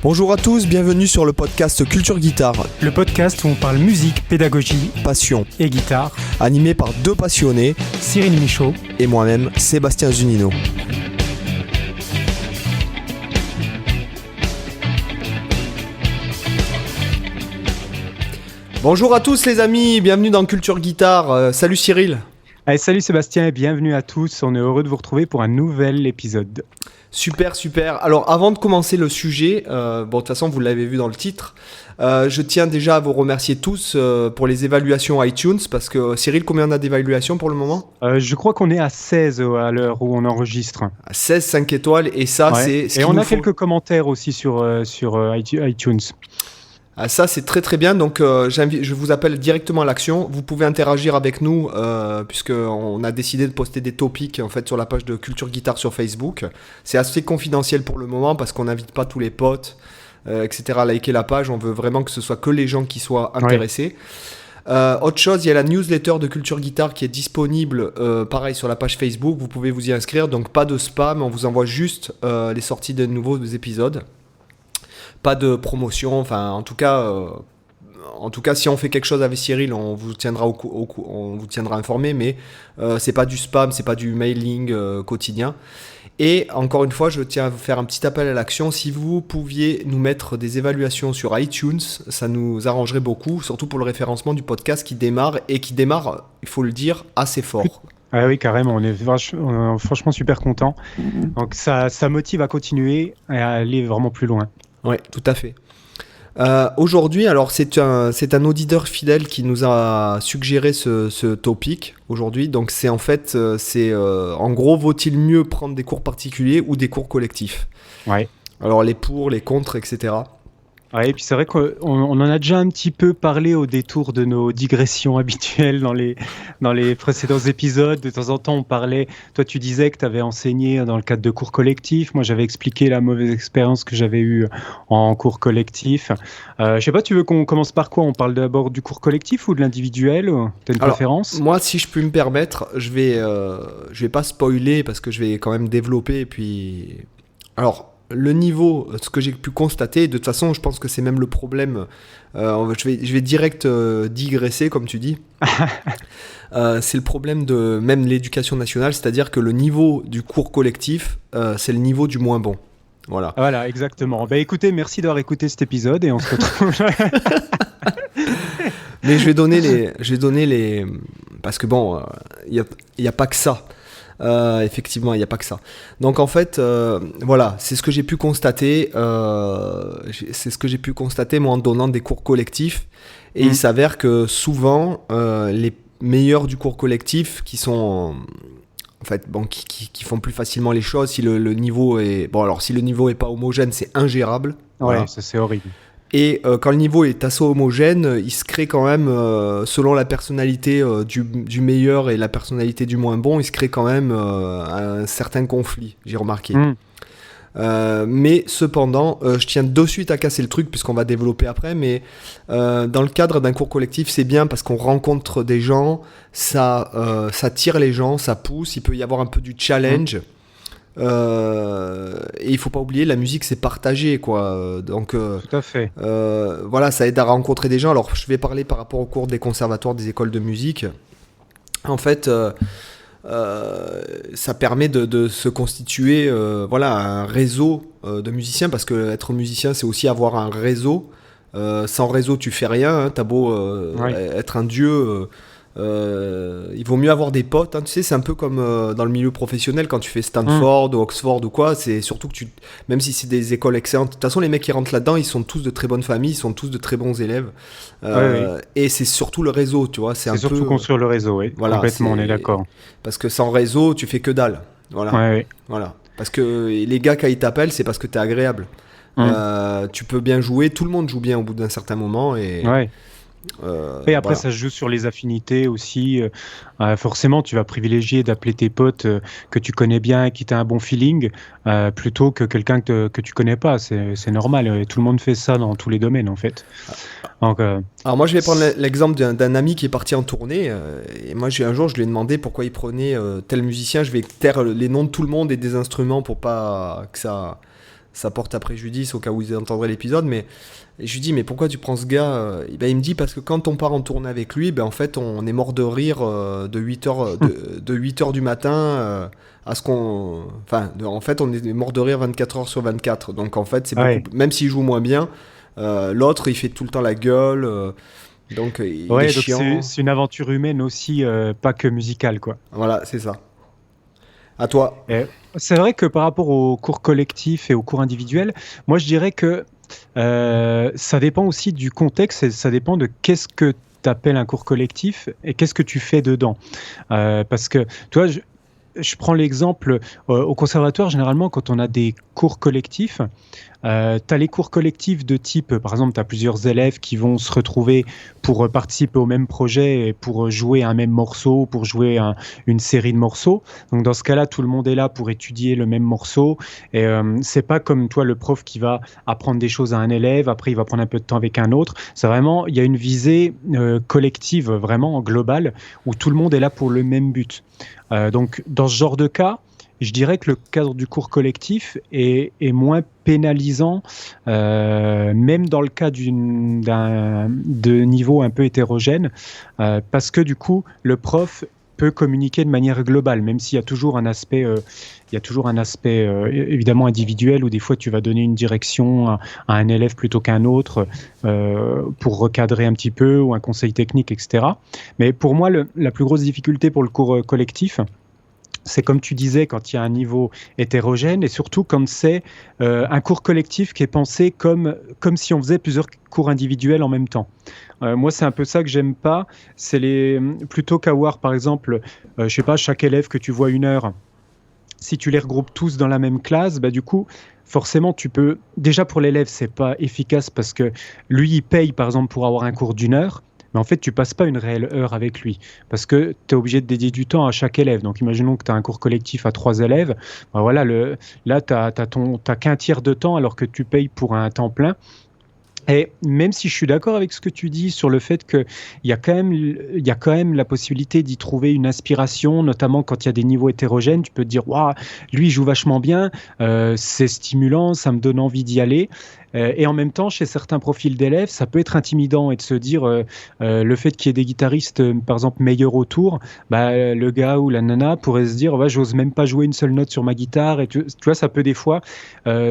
Bonjour à tous, bienvenue sur le podcast Culture Guitare. Le podcast où on parle musique, pédagogie, passion et guitare. Animé par deux passionnés, Cyril Michaud et moi-même, Sébastien Zunino. Bonjour à tous les amis, bienvenue dans Culture Guitare. Salut Cyril. Allez, salut Sébastien et bienvenue à tous. On est heureux de vous retrouver pour un nouvel épisode. Super. Alors avant de commencer le sujet, de toute façon vous l'avez vu dans le titre, je tiens déjà à vous remercier tous pour les évaluations iTunes, parce que Cyril, combien on a d'évaluations pour le moment ? Je crois qu'on est à 16 à l'heure où on enregistre. À 16, 5 étoiles, et ça c'est ce et qu'il on nous a faut. quelques commentaires aussi sur iTunes. Ah, ça c'est très très bien, donc je vous appelle directement à l'action. Vous pouvez interagir avec nous puisqu'on a décidé de poster des topics en fait sur la page de Culture Guitare sur Facebook. C'est assez confidentiel pour le moment parce qu'on n'invite pas tous les potes, etc. à liker la page. On veut vraiment que ce soit que les gens qui soient intéressés. Autre chose, il y a la newsletter de Culture Guitare qui est disponible pareil sur la page Facebook. Vous pouvez vous y inscrire, donc pas de spam, on vous envoie juste les sorties de nouveaux épisodes. Pas de promotion, enfin en tout cas si on fait quelque chose avec Cyril, on vous tiendra on vous tiendra informé, mais c'est pas du spam, c'est pas du mailing quotidien. Et encore une fois, je tiens à vous faire un petit appel à l'action. Si vous pouviez nous mettre des évaluations sur iTunes, ça nous arrangerait beaucoup, surtout pour le référencement du podcast qui démarre, il faut le dire, assez fort. Ah oui, carrément, on est franchement super contents. Donc ça motive à continuer et à aller vraiment plus loin. Oui, tout à fait. Aujourd'hui, alors c'est un auditeur fidèle qui nous a suggéré ce topic aujourd'hui. Donc c'est en fait, en gros, vaut-il mieux prendre des cours particuliers ou des cours collectifs ? Ouais. Alors les pour, les contre, etc. Ouais, et puis c'est vrai qu'on en a déjà un petit peu parlé au détour de nos digressions habituelles dans les précédents épisodes. De temps en temps, on parlait, toi tu disais que tu avais enseigné dans le cadre de cours collectifs. Moi, j'avais expliqué la mauvaise expérience que j'avais eue en cours collectif. Je sais pas, tu veux qu'on commence par quoi ? On parle d'abord du cours collectif ou de l'individuel ? Tu as une préférence ? Moi, si je puis me permettre, je vais pas spoiler parce que je vais quand même développer. Et puis, alors, le niveau, ce que j'ai pu constater, de toute façon, je pense que c'est même le problème. Je vais direct digresser, comme tu dis. C'est le problème de même l'éducation nationale, c'est-à-dire que le niveau du cours collectif, c'est le niveau du moins bon. Voilà. Voilà, exactement. Écoutez, merci d'avoir écouté cet épisode et on se retrouve. Mais je vais donner les, parce que bon, il y a pas que ça. Effectivement, il n'y a pas que ça. Donc en fait, voilà, c'est ce que j'ai pu constater. Moi en donnant des cours collectifs. Et il s'avère que souvent, les meilleurs du cours collectif qui sont en fait, qui font plus facilement les choses, si le niveau est si le niveau est pas homogène, c'est ingérable. Ouais, voilà. ça c'est horrible. Et quand le niveau est assez homogène, il se crée quand même, selon la personnalité du meilleur et la personnalité du moins bon, il se crée quand même un certain conflit, j'ai remarqué. Mais cependant, je tiens de suite à casser le truc, puisqu'on va développer après, mais dans le cadre d'un cours collectif, c'est bien parce qu'on rencontre des gens, ça tire les gens, ça pousse, il peut y avoir un peu du challenge. Et il faut pas oublier, la musique c'est partagé, quoi. Donc tout à fait. voilà, ça aide à rencontrer des gens. Alors je vais parler par rapport au cours des conservatoires, des écoles de musique. En fait, ça permet de se constituer un réseau de musiciens, parce que être musicien c'est aussi avoir un réseau. Sans réseau tu fais rien, hein. T'as beau être un dieu. Il vaut mieux avoir des potes, hein. Tu sais, c'est un peu comme dans le milieu professionnel quand tu fais Stanford ou Oxford ou quoi, c'est surtout que même si c'est des écoles excellentes, de toute façon les mecs qui rentrent là-dedans, ils sont tous de très bonnes familles, ils sont tous de très bons élèves, et c'est surtout le réseau, tu vois, c'est surtout construire le réseau, oui. Voilà, complètement, on est d'accord. Parce que sans réseau, tu fais que dalle, voilà. Voilà. Parce que les gars quand ils t'appellent, c'est parce que t'es agréable. Tu peux bien jouer, tout le monde joue bien au bout d'un certain moment, et et après, ça se joue sur les affinités aussi. Forcément, tu vas privilégier d'appeler tes potes que tu connais bien et qui t'a un bon feeling plutôt que quelqu'un que tu connais pas. C'est normal. Et tout le monde fait ça dans tous les domaines, en fait. Donc, alors moi, je vais prendre l'exemple d'un ami qui est parti en tournée. Et moi, un jour, je lui ai demandé pourquoi il prenait tel musicien. Je vais taire les noms de tout le monde et des instruments pour pas que ça ça porte à préjudice au cas où ils entendraient l'épisode, mais je lui dis, mais pourquoi tu prends ce gars? Il me dit, parce que quand on part en tournée avec lui, en fait, on est mort de rire de 8h, de 8h du matin à ce qu'on... Enfin, en fait, on est mort de rire 24h sur 24. Donc, en fait, c'est beaucoup... Même s'il joue moins bien, l'autre, il fait tout le temps la gueule. Donc, il est chiant. C'est une aventure humaine aussi, pas que musicale, quoi. Voilà, c'est ça. À toi. C'est vrai que par rapport aux cours collectifs et aux cours individuels, moi je dirais que ça dépend aussi du contexte et ça dépend de qu'est-ce que tu appelles un cours collectif et qu'est-ce que tu fais dedans. Parce que, tu vois, je prends l'exemple au conservatoire, généralement, quand on a des cours collectifs, tu as les cours collectifs de type, par exemple, tu as plusieurs élèves qui vont se retrouver pour participer au même projet et pour jouer un même morceau, pour jouer une série de morceaux. Donc, dans ce cas-là, tout le monde est là pour étudier le même morceau. Et c'est pas comme toi, le prof qui va apprendre des choses à un élève, après il va prendre un peu de temps avec un autre. C'est vraiment, il y a une visée collective, vraiment globale, où tout le monde est là pour le même but. Donc, dans ce genre de cas, je dirais que le cadre du cours collectif est moins pénalisant, même dans le cas de niveau un peu hétérogène, parce que du coup, le prof peut communiquer de manière globale, même s'il y a toujours un aspect, évidemment individuel, où des fois tu vas donner une direction à un élève plutôt qu'à un autre pour recadrer un petit peu, ou un conseil technique, etc. Mais pour moi, la plus grosse difficulté pour le cours collectif, c'est comme tu disais, quand il y a un niveau hétérogène, et surtout quand c'est un cours collectif qui est pensé comme si on faisait plusieurs cours individuels en même temps. Moi, c'est un peu ça que j'aime pas. C'est plutôt qu'avoir, par exemple, je sais pas, chaque élève que tu vois 1 heure, si tu les regroupes tous dans la même classe, du coup, forcément, tu peux... Déjà, pour l'élève, c'est pas efficace parce que lui, il paye, par exemple, pour avoir un cours d'1 heure. Mais en fait, tu passes pas une réelle heure avec lui parce que tu es obligé de dédier du temps à chaque élève. Donc, imaginons que tu as un cours collectif à 3 élèves. Voilà, là, tu n'as qu'un tiers de temps alors que tu payes pour un temps plein. Et même si je suis d'accord avec ce que tu dis sur le fait qu'il y a quand même la possibilité d'y trouver une inspiration, notamment quand il y a des niveaux hétérogènes, tu peux te dire, waouh, lui il joue vachement bien, c'est stimulant, ça me donne envie d'y aller. Et en même temps, chez certains profils d'élèves, ça peut être intimidant et de se dire le fait qu'il y ait des guitaristes, par exemple, meilleurs autour, le gars ou la nana pourrait se dire ouais, j'ose même pas jouer une seule note sur ma guitare. Et tu vois, ça peut des fois,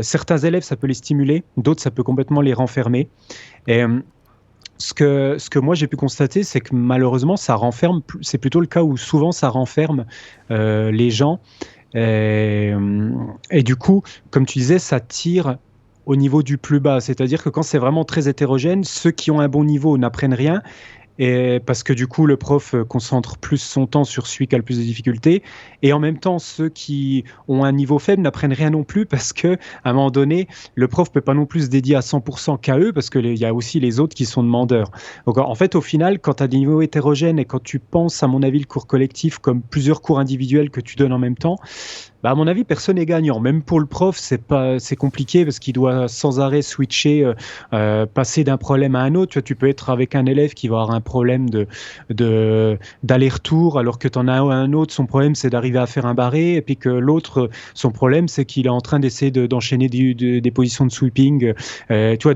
certains élèves, ça peut les stimuler, d'autres, ça peut complètement les renfermer. Et ce que moi j'ai pu constater, c'est que malheureusement, ça renferme, c'est plutôt le cas où souvent ça renferme les gens. Et du coup, comme tu disais, ça tire au niveau du plus bas, c'est-à-dire que quand c'est vraiment très hétérogène, ceux qui ont un bon niveau n'apprennent rien, et parce que du coup le prof concentre plus son temps sur celui qui a le plus de difficultés, et en même temps ceux qui ont un niveau faible n'apprennent rien non plus parce que à un moment donné le prof peut pas non plus se dédier à 100% qu'à eux parce que il y a aussi les autres qui sont demandeurs. Donc en fait au final quand tu as des niveaux hétérogènes et quand tu penses à mon avis le cours collectif comme plusieurs cours individuels que tu donnes en même temps, à mon avis, personne n'est gagnant. Même pour le prof, c'est compliqué parce qu'il doit sans arrêt switcher, passer d'un problème à un autre. Tu peux être avec un élève qui va avoir un problème d'aller-retour, alors que tu en as un autre, son problème, c'est d'arriver à faire un barré, et puis que l'autre, son problème, c'est qu'il est en train d'essayer d'enchaîner des positions de sweeping. Tu vois,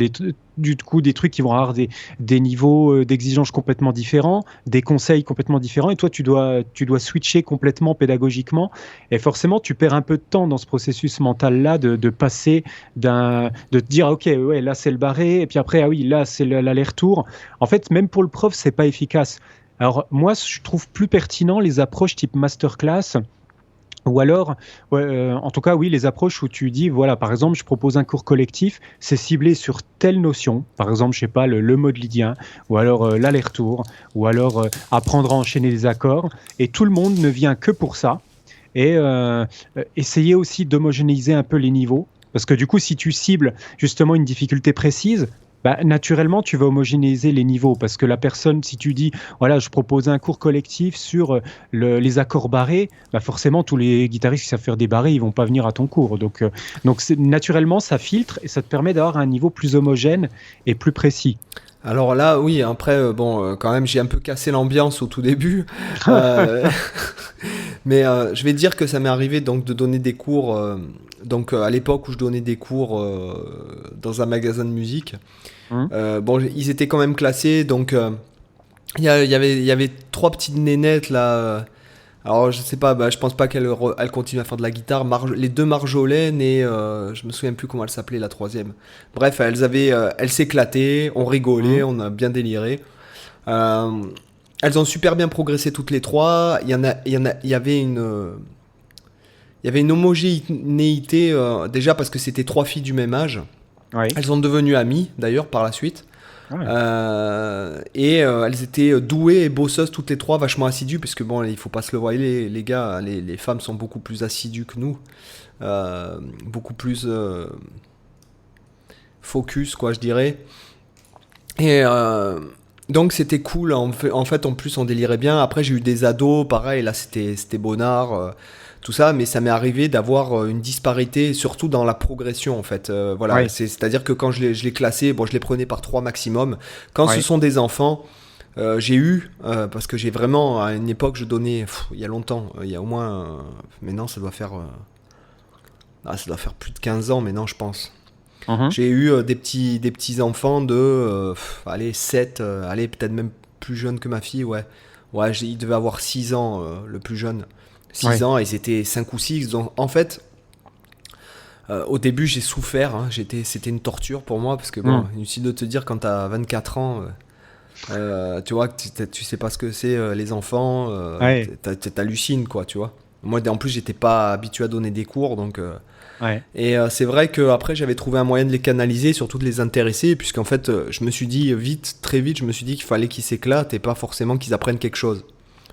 du coup, des trucs qui vont avoir des niveaux d'exigence complètement différents, des conseils complètement différents, et toi, tu dois switcher complètement pédagogiquement, et forcément, tu perds un peu de temps dans ce processus mental-là de passer de te dire, ok, ouais, là, c'est le barré, et puis après, ah oui, là, c'est l'aller-retour. En fait, même pour le prof, c'est pas efficace. Alors, moi, je trouve plus pertinent les approches type masterclass. Ou alors, en tout cas, oui, les approches où tu dis, voilà, par exemple, je propose un cours collectif, c'est ciblé sur telle notion, par exemple, je sais pas, le mode lydien, ou alors l'aller-retour, ou alors apprendre à enchaîner des accords, et tout le monde ne vient que pour ça, et essayer aussi d'homogénéiser un peu les niveaux, parce que du coup, si tu cibles justement une difficulté précise, naturellement, tu vas homogénéiser les niveaux parce que la personne, si tu dis, voilà, je propose un cours collectif sur les accords barrés, forcément, tous les guitaristes qui savent faire des barrés, ils vont pas venir à ton cours. Donc naturellement, ça filtre et ça te permet d'avoir un niveau plus homogène et plus précis. Alors là, oui, après, quand même, j'ai un peu cassé l'ambiance au tout début. Mais je vais te dire que ça m'est arrivé donc de donner des cours, à l'époque où je donnais des cours dans un magasin de musique. Bon, ils étaient quand même classés, donc il y avait trois petites nénettes là. Alors je sais pas, je pense pas qu'elle continue à faire de la guitare. Les deux Marjolaine et je me souviens plus comment elle s'appelait la troisième. Bref, elles s'éclataient, on rigolait, on a bien déliré. Elles ont super bien progressé toutes les trois. Il y avait une homogénéité déjà parce que c'était trois filles du même âge. Oui. Elles sont devenues amies d'ailleurs par la suite. Ouais. Elles étaient douées et bosseuses toutes les trois, vachement assidues, parce que bon, il faut pas se le voir, les gars, les femmes sont beaucoup plus assidues que nous, beaucoup plus focus, quoi, je dirais. Et donc c'était cool, en fait, en plus on délirait bien. Après j'ai eu des ados, pareil, là c'était bonnard. Tout ça, mais ça m'est arrivé d'avoir une disparité, surtout dans la progression en fait. Voilà, Ouais. c'est-à-dire que quand je les classais, bon, je les prenais par 3 maximum. Quand ce Ouais. sont des enfants, j'ai eu, parce que j'ai vraiment, à une époque, je donnais, il y a longtemps, il y a au moins, maintenant ça doit faire plus de 15 ans maintenant, je pense. Mhm. J'ai eu des petits enfants de, allez, 7, allez, peut-être même plus jeunes que ma fille, ouais. Ouais, il devait avoir 6 ans, le plus jeune. 6 Ouais. ans, et c'était 5 ou 6. Donc, en fait, au début, j'ai souffert. Hein, c'était une torture pour moi, parce que bon, inutile de te dire, quand t'as 24 ans, tu vois, tu sais pas ce que c'est les enfants, Ouais. t'hallucines, quoi, tu vois. Moi, en plus, j'étais pas habitué à donner des cours, donc... Ouais. Et c'est vrai qu'après, j'avais trouvé un moyen de les canaliser, surtout de les intéresser, puisqu'en fait, je me suis dit très vite, je me suis dit qu'il fallait qu'ils s'éclatent et pas forcément qu'ils apprennent quelque chose.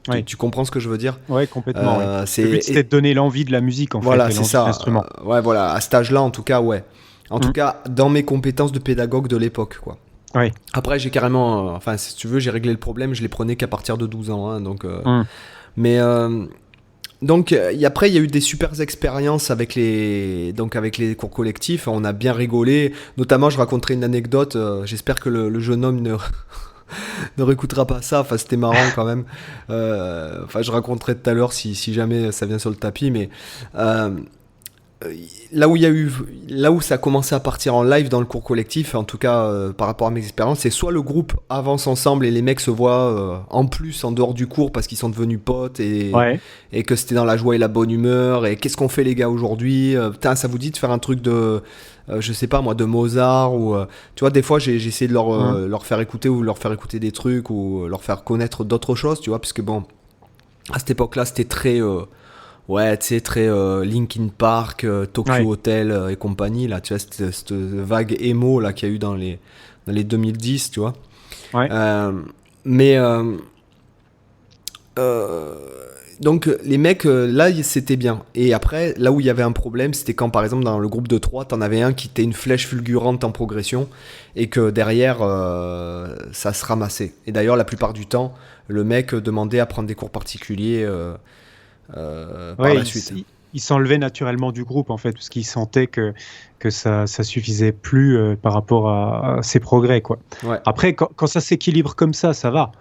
Ouais. Tu comprends ce que je veux dire? Ouais, complètement. Ouais. Le C'est but, c'était de donner l'envie de la musique, en Voilà, fait, et c'est l'envie de ça. l'instrument. Ouais, voilà, à cet âge-là, en tout cas, ouais. En tout cas, dans mes compétences de pédagogue de l'époque, quoi. Ouais. Après, j'ai carrément, enfin, si tu veux, j'ai réglé le problème, je les prenais qu'à partir de 12 ans, hein, donc... Mais... Donc après il y a eu des super expériences avec les cours collectifs, on a bien rigolé, notamment je raconterai une anecdote, j'espère que le jeune homme ne réécoutera pas ça, enfin c'était marrant quand même, enfin je raconterai tout à l'heure si jamais ça vient sur le tapis, mais là où ça a commencé à partir en live dans le cours collectif, en tout cas par rapport à mes expériences, c'est soit le groupe avance ensemble et les mecs se voient en plus en dehors du cours parce qu'ils sont devenus potes Ouais. et que c'était dans la joie et la bonne humeur, et qu'est-ce qu'on fait les gars aujourd'hui, putain, ça vous dit de faire un truc de je sais pas moi, de Mozart, ou tu vois, des fois j'ai essayé de leur faire écouter, ou leur faire écouter des trucs, ou leur faire connaître d'autres choses, tu vois, parce que bon, à cette époque là c'était très ouais, tu sais, très Linkin Park, Tokyo Ouais. Hotel et compagnie, là, tu vois, cette vague emo là qu'il y a eu dans les 2010, tu vois. Ouais. Mais donc les mecs, là, c'était bien. Et après, là où il y avait un problème, c'était quand, par exemple, dans le groupe de 3, t'en avais un qui était une flèche fulgurante en progression, et que derrière, ça se ramassait. Et d'ailleurs, la plupart du temps, le mec demandait à prendre des cours particuliers par Ouais, la suite. il s'enlevait naturellement du groupe, en fait, parce qu'il sentait que ça suffisait plus par rapport à ses progrès, quoi. Ouais. Après, quand ça s'équilibre comme ça va.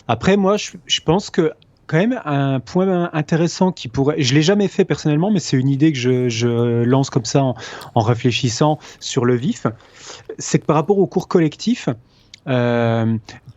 Après, moi, je pense que quand même un point intéressant qui pourrait, je l'ai jamais fait personnellement, mais c'est une idée que je lance comme ça en réfléchissant sur le vif, c'est que par rapport au cours collectif,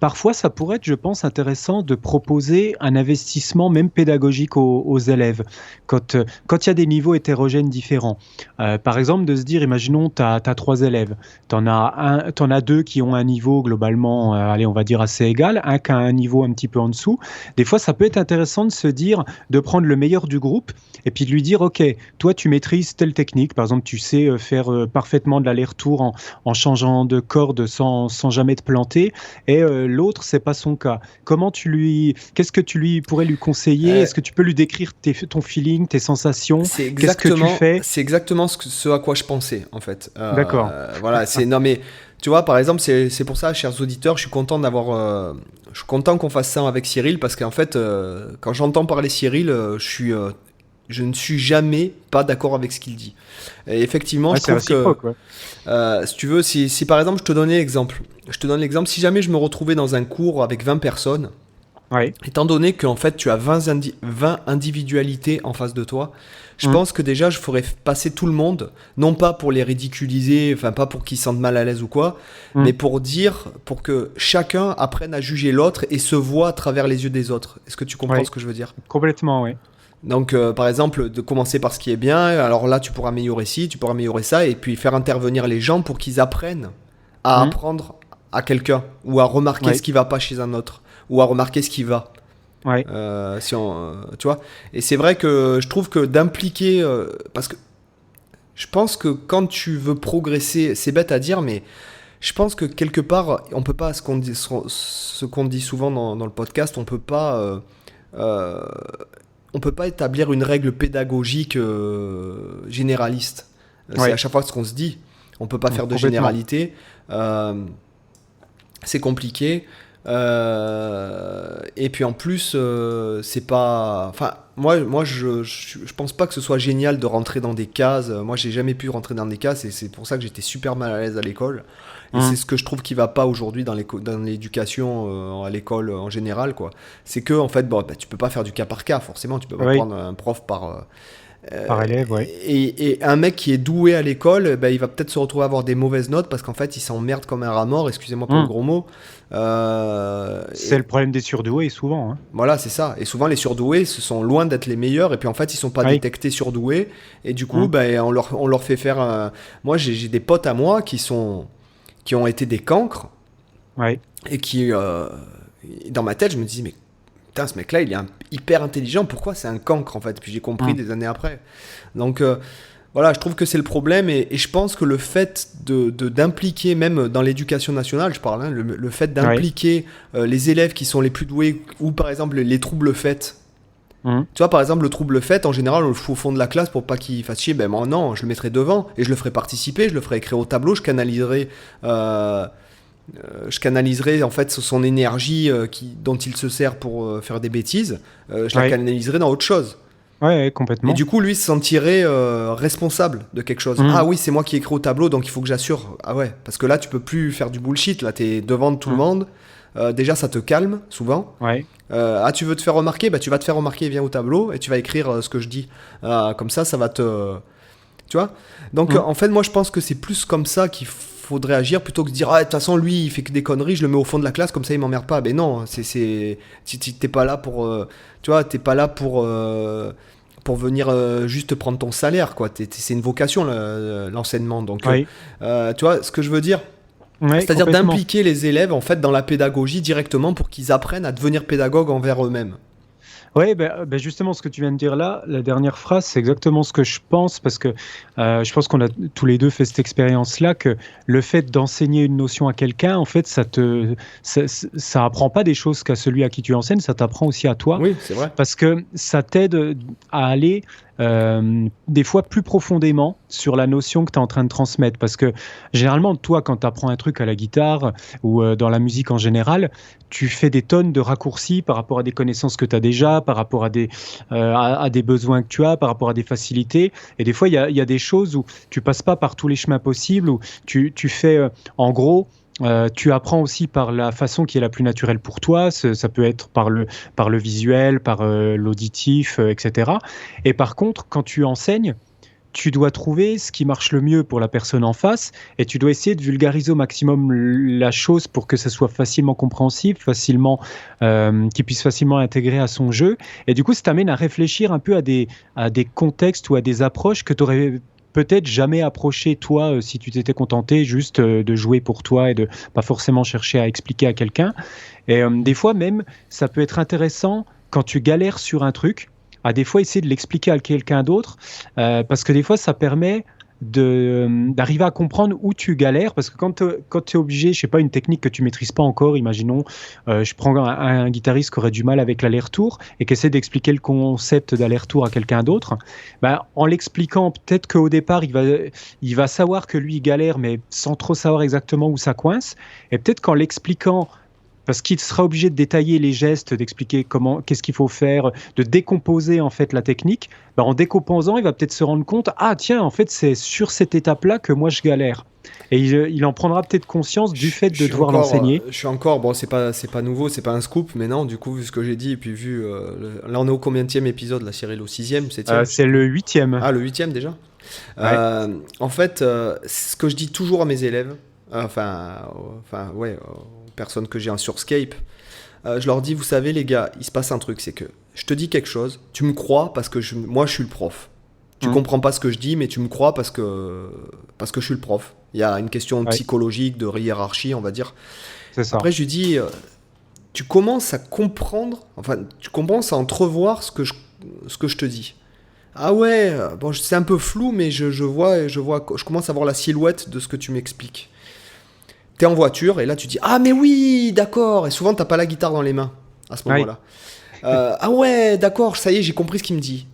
parfois ça pourrait être, je pense, intéressant de proposer un investissement même pédagogique aux élèves quand il y a des niveaux hétérogènes différents. Par exemple, de se dire, imaginons, tu as 3 élèves, t'en as 2 qui ont un niveau globalement, allez, on va dire assez égal, un qui a un niveau un petit peu en dessous. Des fois, ça peut être intéressant de se dire, de prendre le meilleur du groupe et puis de lui dire, ok, toi tu maîtrises telle technique, par exemple, tu sais faire parfaitement de l'aller-retour en changeant de corde sans jamais te planter, et l'autre, c'est pas son cas. Qu'est-ce que tu lui pourrais lui conseiller? Est-ce que tu peux lui décrire ton feeling, tes sensations? Qu'est-ce que tu fais? C'est exactement ce à quoi je pensais, en fait. D'accord. Voilà, non mais tu vois, par exemple, c'est pour ça, chers auditeurs, je suis content je suis content qu'on fasse ça avec Cyril, parce qu'en fait, quand j'entends parler Cyril, je ne suis jamais pas d'accord avec ce qu'il dit. Et effectivement, je trouve que si tu veux, si par exemple je te donne l'exemple, si jamais je me retrouvais dans un cours avec 20 personnes, Ouais. Étant donné qu'en fait tu as 20 individualités en face de toi, je pense que déjà je ferais passer tout le monde, non pas pour les ridiculiser, enfin pas pour qu'ils se sentent mal à l'aise ou quoi, mais pour que chacun apprenne à juger l'autre et se voit à travers les yeux des autres. Est-ce que tu comprends ce que je veux dire ? Complètement, oui. Donc par exemple, de commencer par ce qui est bien, alors là tu pourras améliorer ci, tu pourras améliorer ça, et puis faire intervenir les gens pour qu'ils apprennent à apprendre à quelqu'un, ou à remarquer ce qui va pas chez un autre, ou à remarquer ce qui va. Ouais. Tu vois, et c'est vrai que je trouve que d'impliquer, parce que je pense que quand tu veux progresser, c'est bête à dire, mais je pense que quelque part, on peut pas, ce qu'on dit souvent dans le podcast, on peut pas établir une règle pédagogique généraliste. C'est à chaque fois ce qu'on se dit. On peut pas faire de généralité. C'est compliqué. Et puis en plus, c'est pas. Enfin, moi, je pense pas que ce soit génial de rentrer dans des cases. Moi, j'ai jamais pu rentrer dans des cases, et c'est pour ça que j'étais super mal à l'aise à l'école. Et c'est ce que je trouve qui va pas aujourd'hui dans l'éducation à l'école en général, quoi. C'est que en fait, tu peux pas faire du cas par cas, forcément. Tu peux pas prendre un prof par élève, et un mec qui est doué à l'école, il va peut-être se retrouver à avoir des mauvaises notes parce qu'en fait il s'emmerde comme un rat mort, excusez-moi pour le gros mot. C'est le problème des surdoués souvent. Hein. Voilà, c'est ça. Et souvent les surdoués ce sont loin d'être les meilleurs, et puis en fait ils sont pas détectés surdoués, et du coup on leur fait faire Moi j'ai des potes à moi qui ont été des cancres, et qui dans ma tête je me dis mais putain, ce mec-là, il est hyper intelligent. Pourquoi c'est un cancre, en fait ? Puis j'ai compris des années après. Donc, voilà, je trouve que c'est le problème. Et je pense que le fait d'impliquer, même dans l'éducation nationale, je parle, le fait d'impliquer les élèves qui sont les plus doués, ou par exemple les troubles faits. Tu vois, par exemple, le trouble fait, en général, on le fout au fond de la classe pour pas qu'il fasse chier. Moi, non, je le mettrai devant et je le ferai participer, je le ferai écrire au tableau, je canaliserai en fait son énergie dont il se sert pour faire des bêtises, je la canaliserai dans autre chose. Ouais, complètement. Et du coup, lui se sentirait responsable de quelque chose. Ah oui, c'est moi qui écris au tableau, donc il faut que j'assure. Ah ouais, parce que là, tu peux plus faire du bullshit. Là, t'es devant tout le monde. Déjà, ça te calme, souvent. Tu veux te faire remarquer ? Tu vas te faire remarquer, viens au tableau, et tu vas écrire ce que je dis. Comme ça va te... Tu vois ? Donc, en fait, moi, je pense que c'est plus comme ça qu'il faudrait agir, plutôt que de dire de toute façon lui il fait que des conneries, je le mets au fond de la classe comme ça il m'emmerde pas. Ben non, t'es pas là pour tu vois, t'es pas là pour venir juste prendre ton salaire, quoi. C'est une vocation, l'enseignement, donc tu vois ce que je veux dire. C'est-à-dire d'impliquer les élèves en fait dans la pédagogie directement pour qu'ils apprennent à devenir pédagogues envers eux-mêmes. Oui, justement, ce que tu viens de dire là, la dernière phrase, c'est exactement ce que je pense, parce que je pense qu'on a tous les deux fait cette expérience-là, que le fait d'enseigner une notion à quelqu'un, en fait, ça apprend pas des choses qu'à celui à qui tu enseignes, ça t'apprend aussi à toi. Oui, c'est vrai. Parce que ça t'aide à aller des fois plus profondément sur la notion que tu es en train de transmettre. Parce que généralement, toi, quand tu apprends un truc à la guitare ou dans la musique en général, tu fais des tonnes de raccourcis par rapport à des connaissances que tu as déjà, par rapport à des besoins que tu as, par rapport à des facilités. Et des fois, il y a des choses où tu passes pas par tous les chemins possibles, où tu fais en gros... tu apprends aussi par la façon qui est la plus naturelle pour toi. Ça peut être par le visuel, par l'auditif, etc. Et par contre, quand tu enseignes, tu dois trouver ce qui marche le mieux pour la personne en face, et tu dois essayer de vulgariser au maximum la chose pour que ça soit facilement compréhensible, qu'il puisse facilement intégrer à son jeu. Et du coup, ça t'amène à réfléchir un peu à des contextes ou à des approches que tu aurais peut-être jamais approché toi si tu t'étais contenté juste de jouer pour toi et de pas forcément chercher à expliquer à quelqu'un. Et des fois même, ça peut être intéressant quand tu galères sur un truc, à des fois essayer de l'expliquer à quelqu'un d'autre, parce que des fois ça permet d'arriver à comprendre où tu galères, parce que quand tu es obligé, je sais pas, une technique que tu maîtrises pas encore, imaginons, je prends un guitariste qui aurait du mal avec l'aller-retour et qui essaie d'expliquer le concept d'aller-retour à quelqu'un d'autre, en l'expliquant, peut-être qu'au départ il va savoir que lui il galère, mais sans trop savoir exactement où ça coince, et peut-être qu'en l'expliquant Parce qu'il sera obligé de détailler les gestes, d'expliquer qu'est-ce qu'il faut faire, de décomposer en fait la technique. En décomposant, il va peut-être se rendre compte, ah tiens, en fait, c'est sur cette étape-là que moi je galère. Et il en prendra peut-être conscience du fait de devoir l'enseigner. Je suis encore, bon, c'est pas nouveau, c'est pas un scoop, mais non, du coup, vu ce que j'ai dit, et puis vu, là on est au combienième épisode, là, Cyril, au 6e, 7e C'est le 8e. Ah, le 8e déjà. En fait, ce que je dis toujours à mes élèves, aux personnes que j'ai sur Skype, je leur dis, vous savez les gars, il se passe un truc, c'est que je te dis quelque chose, tu me crois parce que moi je suis le prof. Tu comprends pas ce que je dis, mais tu me crois parce que je suis le prof. Il y a une question psychologique, de hiérarchie, on va dire. C'est ça. Après, je lui dis, tu commences à comprendre, tu commences à entrevoir ce que je te dis. Ah ouais, bon, c'est un peu flou, mais je commence à voir la silhouette de ce que tu m'expliques. T'es en voiture, et là tu dis, ah mais oui, d'accord. Et souvent, t'as pas la guitare dans les mains, à ce moment-là. Ah ouais, d'accord, ça y est, j'ai compris ce qu'il me dit.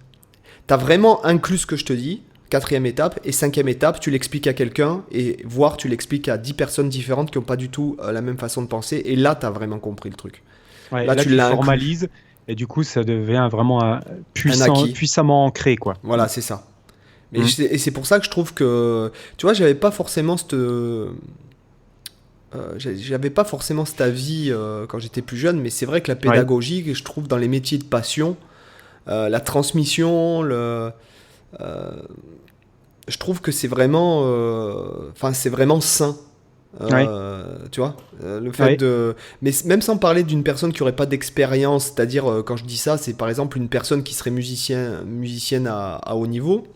T'as vraiment inclus ce que je te dis, 4e étape, et 5e étape, tu l'expliques à quelqu'un, et voire tu l'expliques à 10 personnes différentes qui n'ont pas du tout la même façon de penser, et là, t'as vraiment compris le truc. Ouais, là, tu formalises, et du coup, ça devient vraiment puissamment ancré, quoi. Voilà, c'est ça. Et c'est pour ça que je trouve que, tu vois, j'avais pas forcément cet avis quand j'étais plus jeune, mais c'est vrai que la pédagogie, je trouve dans les métiers de passion, la transmission, je trouve que c'est vraiment, c'est vraiment sain. Tu vois, le fait mais même sans parler d'une personne qui aurait pas d'expérience, c'est-à-dire quand je dis ça, c'est par exemple une personne qui serait musicienne à haut niveau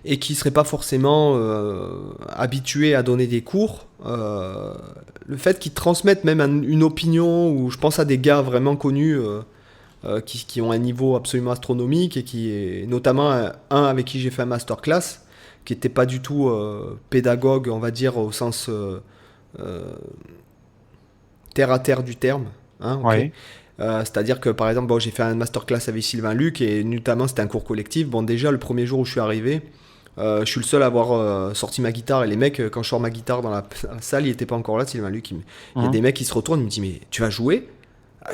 et qui serait pas forcément habituée à donner des cours. Le fait qu'ils transmettent même une opinion, ou je pense à des gars vraiment connus qui ont un niveau absolument astronomique, et qui est notamment un avec qui j'ai fait un masterclass, qui n'était pas du tout pédagogue, on va dire, au sens terre à terre du terme. C'est-à-dire que, par exemple, j'ai fait un masterclass avec Sylvain Luc, et notamment, c'était un cours collectif. Bon, déjà, le premier jour où je suis arrivé, je suis le seul à avoir sorti ma guitare, et les mecs, quand je sors ma guitare dans la salle, il n'était pas encore là, Sylvain Luc. Il y a des mecs qui se retournent, ils me disent, mais tu vas jouer ?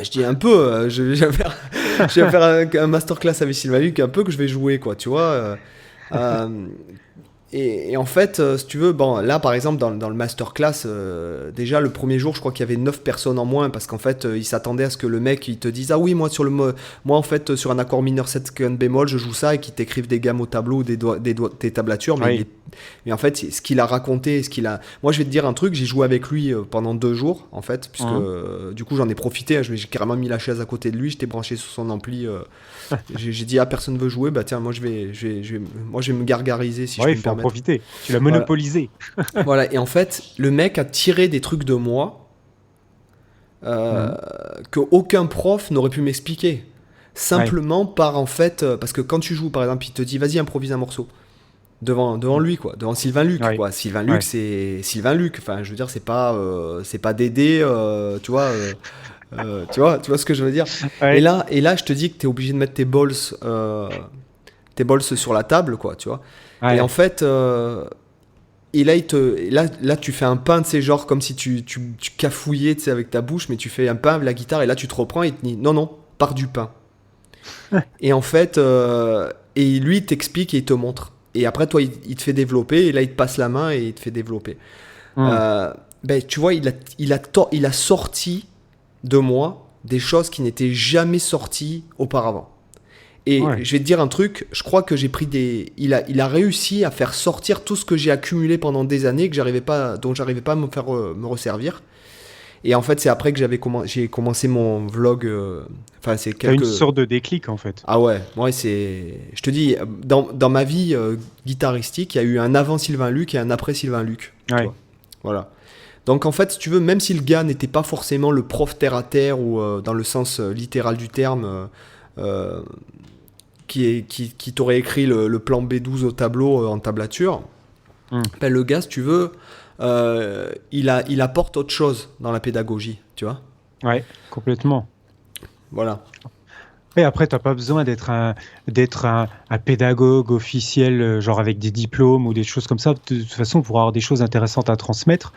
Je dis un peu, je vais faire un masterclass avec Sylvain Luc, un peu que je vais jouer, quoi, tu vois. Et en fait, si tu veux, là par exemple dans le masterclass, déjà le premier jour, je crois qu'il y avait 9 personnes en moins, parce qu'en fait, ils s'attendaient à ce que le mec il te dise, ah oui, moi en fait sur un accord mineur 7 bémol, je joue ça, et qu'il t'écrive des gammes au tableau, des tablatures, mais en fait, ce qu'il a raconté, moi je vais te dire un truc, j'ai joué avec lui pendant 2 jours en fait, puisque du coup j'en ai profité, j'ai carrément mis la chaise à côté de lui, j'étais branché sur son ampli. J'ai dit, personne veut jouer, tiens, moi je vais me gargariser si je peux me permettre. Profiter. Tu l'as monopolisé. Voilà, et en fait, le mec a tiré des trucs de moi que aucun prof n'aurait pu m'expliquer. Simplement par, en fait, parce que quand tu joues, par exemple, il te dit, vas-y, improvise un morceau. Devant lui, quoi, devant Sylvain Luc, quoi. Sylvain Luc, c'est Sylvain Luc. Enfin, je veux dire, c'est pas Dédé, tu vois. Tu vois ce que je veux dire. Et là, je te dis que t'es obligé de mettre tes balls sur la table, quoi, tu vois. Et en fait, et là, tu fais un pain, tu sais, genre comme si tu cafouillais, tu sais, avec ta bouche, mais tu fais un pain avec la guitare, et là tu te reprends et il te dit non, pars du pain. Et en fait, et lui il t'explique et il te montre. Et après, toi, il te fait développer, et là il te passe la main et il te fait développer. Tu vois, il a sorti de moi des choses qui n'étaient jamais sorties auparavant. Et je vais te dire un truc, je crois que j'ai pris il a réussi à faire sortir tout ce que j'ai accumulé pendant des années, dont j'arrivais pas à me resservir. Et en fait, c'est après que j'ai commencé mon vlog. C'est T'as une sorte de déclic, en fait. Ah ouais, je te dis, dans ma vie guitaristique, il y a eu un avant Sylvain Luc et un après Sylvain Luc. Voilà. Donc en fait, si tu veux, même si le gars n'était pas forcément le prof terre à terre, ou dans le sens littéral du terme, qui t'aurait écrit le plan B12 au tableau en tablature, le gars, si tu veux, il apporte autre chose dans la pédagogie, tu vois. Ouais, complètement. Voilà. Et après, t'as pas besoin d'être un pédagogue officiel, genre avec des diplômes ou des choses comme ça. De toute façon, pour avoir des choses intéressantes à transmettre.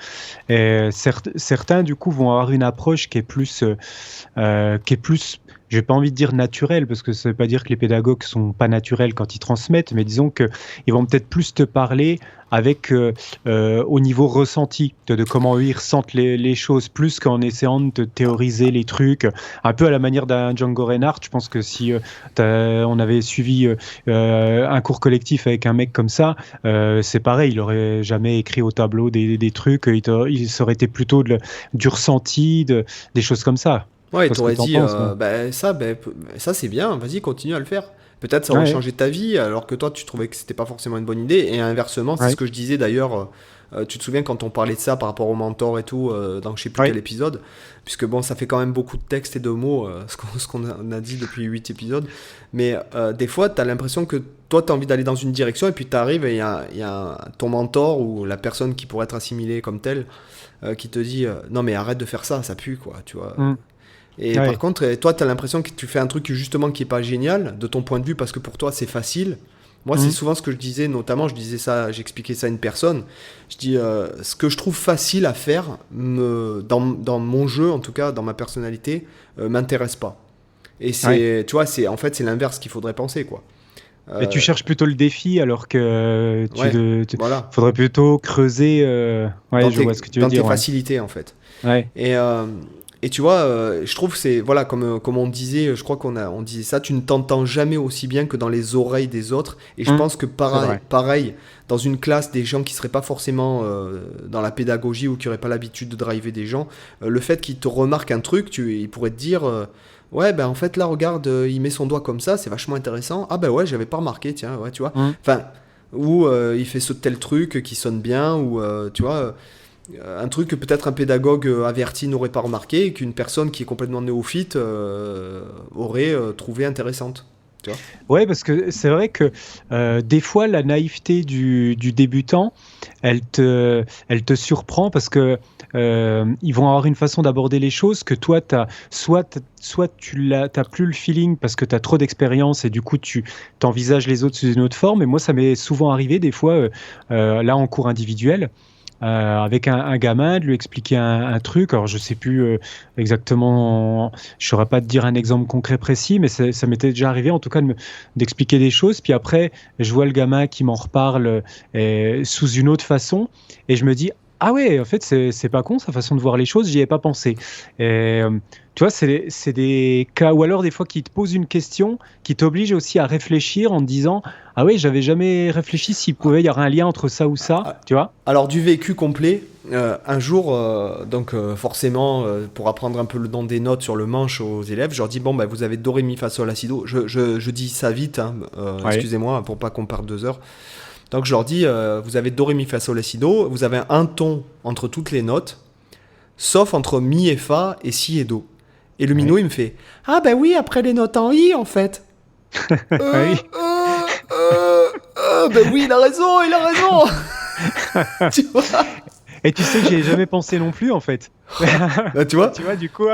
Et certains, du coup, vont avoir une approche qui est plus, j'ai pas envie de dire naturelle, parce que ça veut pas dire que les pédagogues sont pas naturels quand ils transmettent, mais disons que ils vont peut-être plus te parler avec au niveau ressenti de comment eux ils ressentent les choses, plus qu'en essayant de te théoriser les trucs, un peu à la manière d'un Django Reinhardt. Je pense que si on avait suivi un cours collectif avec un mec comme ça, c'est pareil, il aurait jamais écrit au tableau des trucs, il aurait été plutôt du ressenti, des choses comme ça. Je sais Ouais, il pas ce que t'aurait t'en dit, penses, mais... ça c'est bien, vas-y, continue à le faire. Peut-être ça aurait Ouais, changé ta vie, alors que toi tu trouvais que c'était pas forcément une bonne idée. Et inversement, c'est ce ouais, que je disais d'ailleurs. Tu te souviens quand on parlait de ça par rapport au mentor et tout, dans je sais plus quel ouais, épisode, puisque bon, ça fait quand même beaucoup de textes et de mots, ce qu'on a dit depuis 8 épisodes. Mais des fois, tu as l'impression que toi, tu as envie d'aller dans une direction, et puis tu arrives et il y a ton mentor ou la personne qui pourrait être assimilée comme telle qui te dit non, mais arrête de faire ça, ça pue, quoi, tu vois. mm, Et par ouais, contre, toi, tu as l'impression que tu fais un truc justement qui est pas génial de ton point de vue parce que pour toi c'est facile. Moi, c'est mm, souvent ce que je disais, notamment, je disais ça, j'expliquais ça à une personne. Je dis ce que je trouve facile à faire dans mon jeu, en tout cas, dans ma personnalité, m'intéresse pas. Et ouais. tu vois, en fait, c'est l'inverse qu'il faudrait penser, quoi. Mais tu Euh, cherches plutôt le défi alors que ouais, voilà. faudrait plutôt creuser. Ouais, Dans je tes, vois ce que tu veux dans tes dire. Ouais, facilités, en fait. ouais, Et tu vois, je trouve que c'est, voilà, comme on disait, je crois on disait ça, tu ne t'entends jamais aussi bien que dans les oreilles des autres. Et je pense que c'est pareil, vrai. pareil, dans une classe, des gens qui seraient pas forcément dans la pédagogie ou qui n'auraient pas l'habitude de driver des gens, le fait qu'ils te remarquent un truc, ils pourraient te dire, ouais, ben en fait là, regarde, il met son doigt comme ça, c'est vachement intéressant. Ah ben ouais, j'avais pas remarqué, tiens, ouais, tu vois. Mm. Enfin, ou il fait ce tel truc qui sonne bien, ou tu vois. Un truc que peut-être un pédagogue averti n'aurait pas remarqué et qu'une personne qui est complètement néophyte aurait trouvé intéressante. Tu vois. Ouais, parce que c'est vrai que des fois, la naïveté du débutant, elle te surprend parce que ils vont avoir une façon d'aborder les choses que toi, soit t'as plus le feeling parce que tu as trop d'expérience et du coup, tu t'envisages les autres sous une autre forme. Et moi, ça m'est souvent arrivé des fois, là, en cours individuel. Avec un gamin, de lui expliquer un truc. Alors, je sais plus exactement, je saurais pas te dire un exemple concret précis, mais ça m'était déjà arrivé en tout cas d'expliquer des choses. Puis après, je vois le gamin qui m'en reparle sous une autre façon, et je me dis, ah ouais, en fait, c'est pas con sa façon de voir les choses, j'y ai pas pensé. Et, tu vois, c'est des cas, ou alors des fois qui te posent une question, qui t'oblige aussi à réfléchir en te disant, ah ouais, j'avais jamais réfléchi s'il pouvait y avoir un lien entre ça ou ça, Ah, tu vois? alors du vécu complet, un jour, donc forcément, pour apprendre un peu le nom des notes sur le manche aux élèves, je leur dis, bon, bah, vous avez do, ré, mi, fa, sol, la, si, do. Je dis ça vite, hein, Ouais, excusez-moi, pour pas qu'on perde 2 heures. Donc je leur dis, vous avez do, ré, mi, fa, sol, la, si, do. Vous avez un ton entre toutes les notes, sauf entre mi et fa et si et do. Et le minot, ouais. il me fait, ah ben oui, après les notes en i, en fait. Oui. Ben oui, il a raison, il a raison. Tu vois? Et tu sais que j'y ai jamais pensé non plus, en fait. Bah, tu vois? Tu vois, du coup,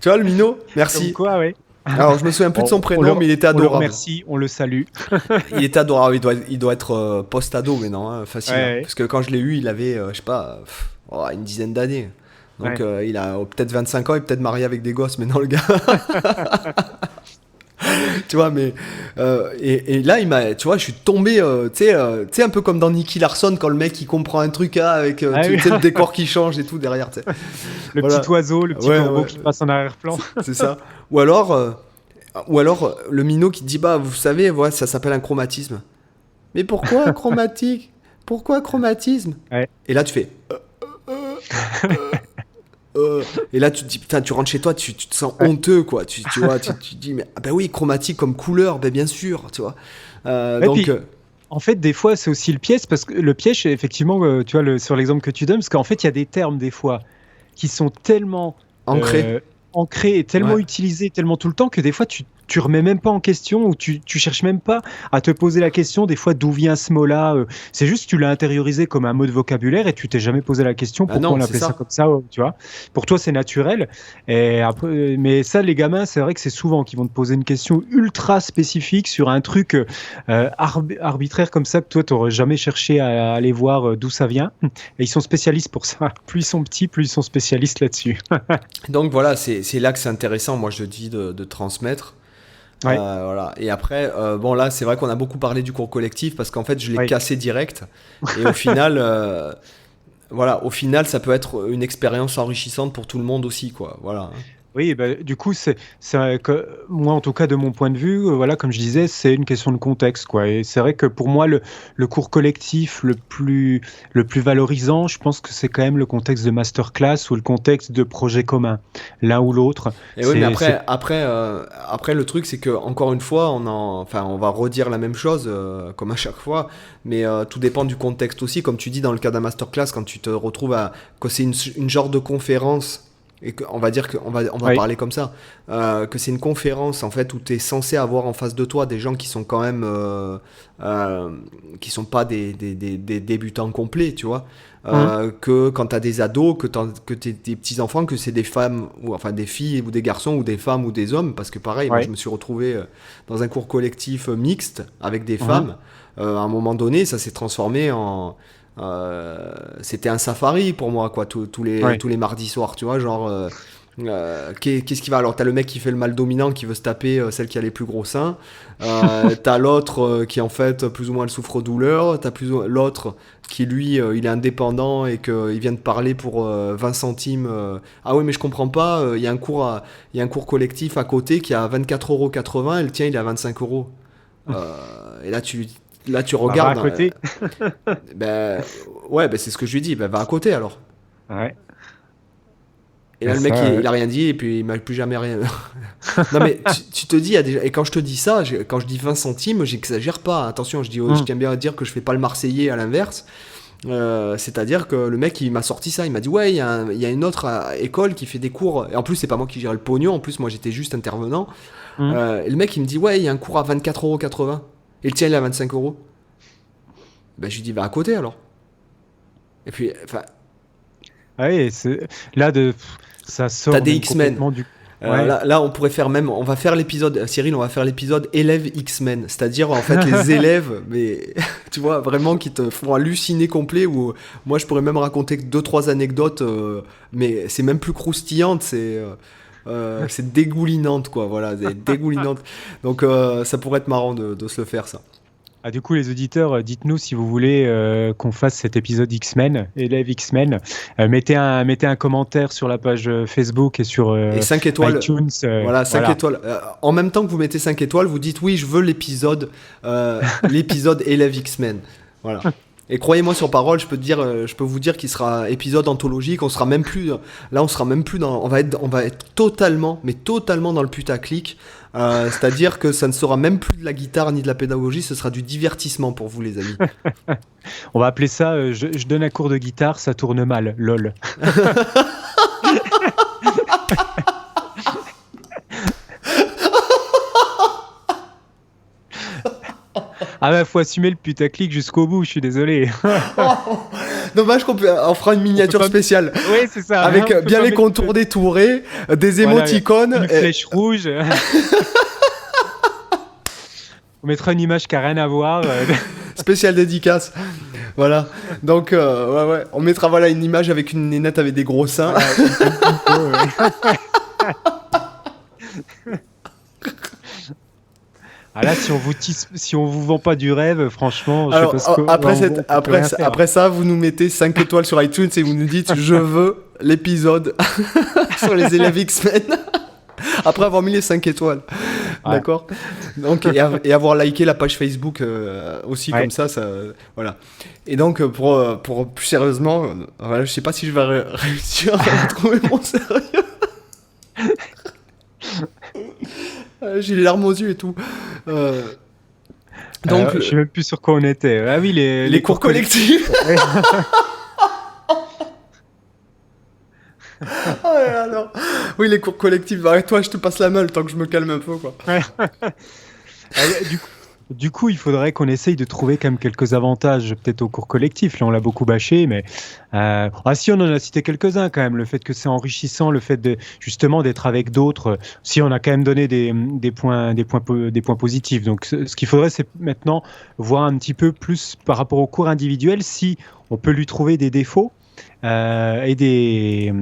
Tu vois le minot? comme Merci. quoi, ouais. Alors, je me souviens plus de son On le, prénom, mais il était on le adorable. remercie, on le salue. Il était adorable. Il doit être post-ado maintenant, hein, Ouais, facile, hein. ouais, Parce que quand je l'ai eu, il avait, je sais pas, une dizaine d'années. Donc, ouais. il a peut-être 25 ans, il est peut-être marié avec des gosses maintenant, le gars. Tu vois, mais et là tu vois, je suis tombé, tu sais, un peu comme dans Nicky Larson quand le mec il comprend un truc avec Ah tu oui. sais, le décor qui change et tout derrière, tu sais. Le Voilà, petit oiseau, le petit ouais, corbeau ouais, qui passe en arrière-plan. c'est ça. Ou alors le minot qui dit, bah vous savez, ouais, ça s'appelle un chromatisme. Mais pourquoi chromatique? Pourquoi chromatisme? Ouais. Et là tu fais et là tu te dis, putain, tu rentres chez toi, tu te sens Ouais. honteux, quoi. Tu vois, tu te dis, mais ah bah oui, chromatique comme couleur, ben bien sûr, tu vois. Ouais, Donc puis, en fait, des fois, c'est aussi le piège, parce que le piège, effectivement, tu vois, sur l'exemple que tu donnes, parce qu'en fait, il y a des termes, des fois, qui sont tellement ancré. euh, ancrés et tellement Ouais, utilisés, tellement tout le temps, que des fois, tu remets même pas en question, ou tu cherches même pas à te poser la question des fois d'où vient ce mot-là. C'est juste que tu l'as intériorisé comme un mot de vocabulaire et tu t'es jamais posé la question pourquoi on appelait ça comme ça, tu vois. Pour toi, c'est naturel. Et après, mais ça, les gamins, c'est vrai que c'est souvent qu'ils vont te poser une question ultra spécifique sur un truc arbitraire comme ça que toi, tu n'aurais jamais cherché à aller voir d'où ça vient. Et ils sont spécialistes pour ça. Plus ils sont petits, plus ils sont spécialistes là-dessus. Donc voilà, c'est là que c'est intéressant, moi je dis, de transmettre. Ouais. Voilà. Et après, bon là, c'est vrai qu'on a beaucoup parlé du cours collectif parce qu'en fait, je l'ai cassé direct. Et au final, voilà, au final, ça peut être une expérience enrichissante pour tout le monde aussi, quoi. Voilà. Oui, bah, du coup, c'est vrai que moi, en tout cas, de mon point de vue, voilà, comme je disais, c'est une question de contexte, quoi. Et c'est vrai que pour moi, le cours collectif le plus valorisant, je pense que c'est quand même le contexte de masterclass ou le contexte de projet commun, l'un ou l'autre. Et oui, mais après, le truc, c'est que encore une fois, on va redire la même chose comme à chaque fois, mais tout dépend du contexte aussi. Comme tu dis, dans le cas d'un masterclass, quand tu te retrouves que c'est une genre de conférence. Et on va dire qu'on va parler comme ça, que c'est une conférence en fait où tu es censé avoir en face de toi des gens qui sont quand même qui sont pas des débutants complets, tu vois. Que quand tu as des ados, que tu des petits enfants, que c'est des femmes ou enfin des filles ou des garçons ou des femmes ou des hommes, parce que pareil, moi je me suis retrouvé dans un cours collectif mixte avec des femmes. À un moment donné, ça s'est transformé en c'était un safari pour moi, quoi, tous les mardis soirs, tu vois, genre qu'est-ce qui va. Alors t'as le mec qui fait le mâle dominant qui veut se taper celle qui a les plus gros seins, t'as l'autre qui en fait plus ou moins le souffre-douleur, t'as l'autre qui lui il est indépendant et qu'il vient de parler pour 20 centimes. Ah oui, mais je comprends pas, il y a un cours collectif à côté qui est à 24,80 € et le tien il est à 25 €. Et là tu regardes. Va à côté. C'est ce que je lui dis. Va à côté alors. Ouais. Et là, le mec, il a rien dit et puis il m'a plus jamais rien. Non, mais tu te dis, et quand je te dis ça, quand je dis 20 centimes, j'exagère pas. Attention, je tiens bien à dire que je fais pas le Marseillais à l'inverse. C'est-à-dire que le mec, il m'a sorti ça. Il m'a dit, ouais, il y a une autre école qui fait des cours. Et en plus, c'est pas moi qui gère le pognon. En plus, moi, j'étais juste intervenant. Et le mec, il me dit, ouais, il y a un cours à 24,80 €. Et le tien, il est à 25 €. Ben, je lui dis, va à côté alors. Et puis, enfin. Ouais, là, ça sort. T'as des X-Men. Ouais. Là, on pourrait faire même. On va faire l'épisode. Cyril, on va faire l'épisode élèves X-Men. C'est-à-dire, en fait, les élèves, mais tu vois, vraiment qui te font halluciner complet. Où moi, je pourrais même raconter 2-3 anecdotes, mais c'est même plus croustillante. C'est dégoulinante, quoi. Voilà, c'est dégoulinante. Donc, ça pourrait être marrant de se le faire, ça. Ah, du coup, les auditeurs, dites-nous si vous voulez qu'on fasse cet épisode X-Men, élève X-Men. Mettez un commentaire sur la page Facebook et sur et 5 étoiles. iTunes. 5 étoiles. En même temps que vous mettez 5 étoiles, vous dites oui, je veux l'épisode élève X-Men. Voilà. Et croyez-moi sur parole, je peux vous dire qu'il sera épisode anthologique. On sera même plus dans. On va être totalement dans le putaclic. C'est-à-dire que ça ne sera même plus de la guitare ni de la pédagogie, ce sera du divertissement pour vous, les amis. On va appeler ça je donne un cours de guitare, ça tourne mal, lol. Ah bah faut assumer le putaclic jusqu'au bout, je suis désolé. Dommage on fera une miniature spéciale. Oui, c'est ça. Avec bien les contours détourés, des émoticônes. Une flèche rouge. On mettra une image qui n'a rien à voir. Spéciale dédicace. Voilà. Donc, ouais. On mettra une image avec une nénette avec des gros seins. Ah là, si on vous vend pas du rêve, franchement, alors, je sais pas après ça, vous nous mettez 5 étoiles sur iTunes et vous nous dites je veux l'épisode sur les élèves X-Men. Après avoir mis les 5 étoiles. Ouais. D'accord. Donc, et avoir liké la page Facebook aussi, comme ça, voilà. Et donc, pour plus sérieusement, je sais pas si je vais réussir à retrouver mon sérieux. J'ai les larmes aux yeux et tout. Donc, je sais même plus sur quoi on était. Ah oui, les cours collectifs. Oui, les cours collectifs. Arrête-toi, je te passe la main le temps que je me calme un peu, quoi. Ouais. Du coup, il faudrait qu'on essaye de trouver quand même quelques avantages, peut-être au cours collectif. Là, on l'a beaucoup bâché, mais si on en a cité quelques-uns quand même. Le fait que c'est enrichissant, le fait de justement d'être avec d'autres. Si on a quand même donné des points positifs. Donc, ce qu'il faudrait, c'est maintenant voir un petit peu plus par rapport au cours individuel, si on peut lui trouver des défauts et des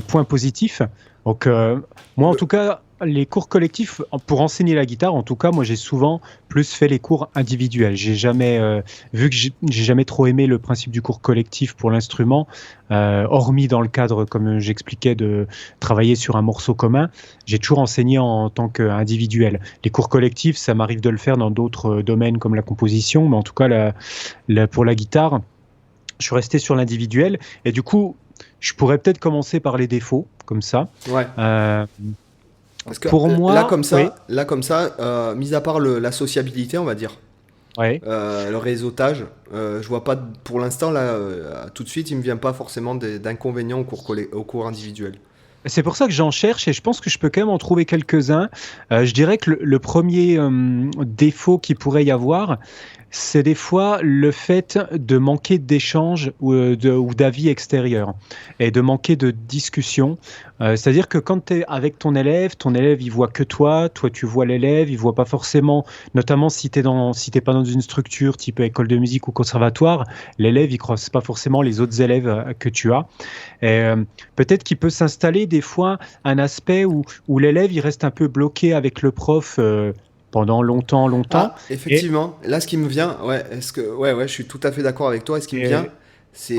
points positifs. Donc, moi, en tout cas, les cours collectifs, pour enseigner la guitare, en tout cas, moi, j'ai souvent plus fait les cours individuels. J'ai jamais, vu que j'ai jamais trop aimé le principe du cours collectif pour l'instrument, hormis dans le cadre, comme j'expliquais, de travailler sur un morceau commun, j'ai toujours enseigné en tant qu'individuel. Les cours collectifs, ça m'arrive de le faire dans d'autres domaines comme la composition, mais en tout cas, pour la guitare, je suis resté sur l'individuel. Et du coup, je pourrais peut-être commencer par les défauts, comme ça. Ouais. Parce que pour moi, là comme ça, mis à part la sociabilité, on va dire, ouais. le réseautage, je vois pas pour l'instant là, tout de suite, il me vient pas forcément d'inconvénients au cours individuel. C'est pour ça que j'en cherche et je pense que je peux quand même en trouver quelques-uns. Je dirais que le premier défaut qu'il pourrait y avoir, c'est des fois le fait de manquer d'échanges ou d'avis extérieurs et de manquer de discussion. C'est-à-dire que quand tu es avec ton élève il voit que toi tu vois l'élève, il voit pas forcément, notamment si t'es pas dans une structure type école de musique ou conservatoire, l'élève il croise pas forcément les autres élèves que tu as. Et peut-être qu'il peut s'installer des fois un aspect où l'élève il reste un peu bloqué avec le prof pendant longtemps. Ah, effectivement. Là, ce qui me vient, je suis tout à fait d'accord avec toi. Et ce qui me vient, c'est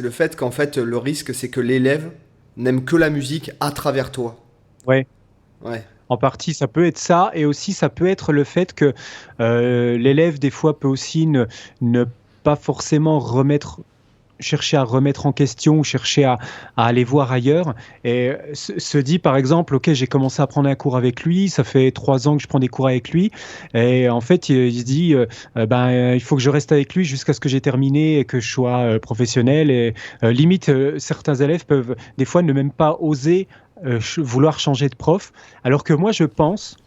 le fait qu'en fait, le risque, c'est que l'élève n'aime que la musique à travers toi. Ouais. Ouais. En partie, ça peut être ça, et aussi ça peut être le fait que l'élève, des fois, peut aussi ne pas forcément chercher à remettre en question ou chercher à aller voir ailleurs et se dit par exemple ok j'ai commencé à prendre un cours avec lui, ça fait 3 ans que je prends des cours avec lui et en fait il se dit il faut que je reste avec lui jusqu'à ce que j'ai terminé et que je sois professionnel et limite certains élèves peuvent des fois ne même pas oser vouloir changer de prof alors que moi je pense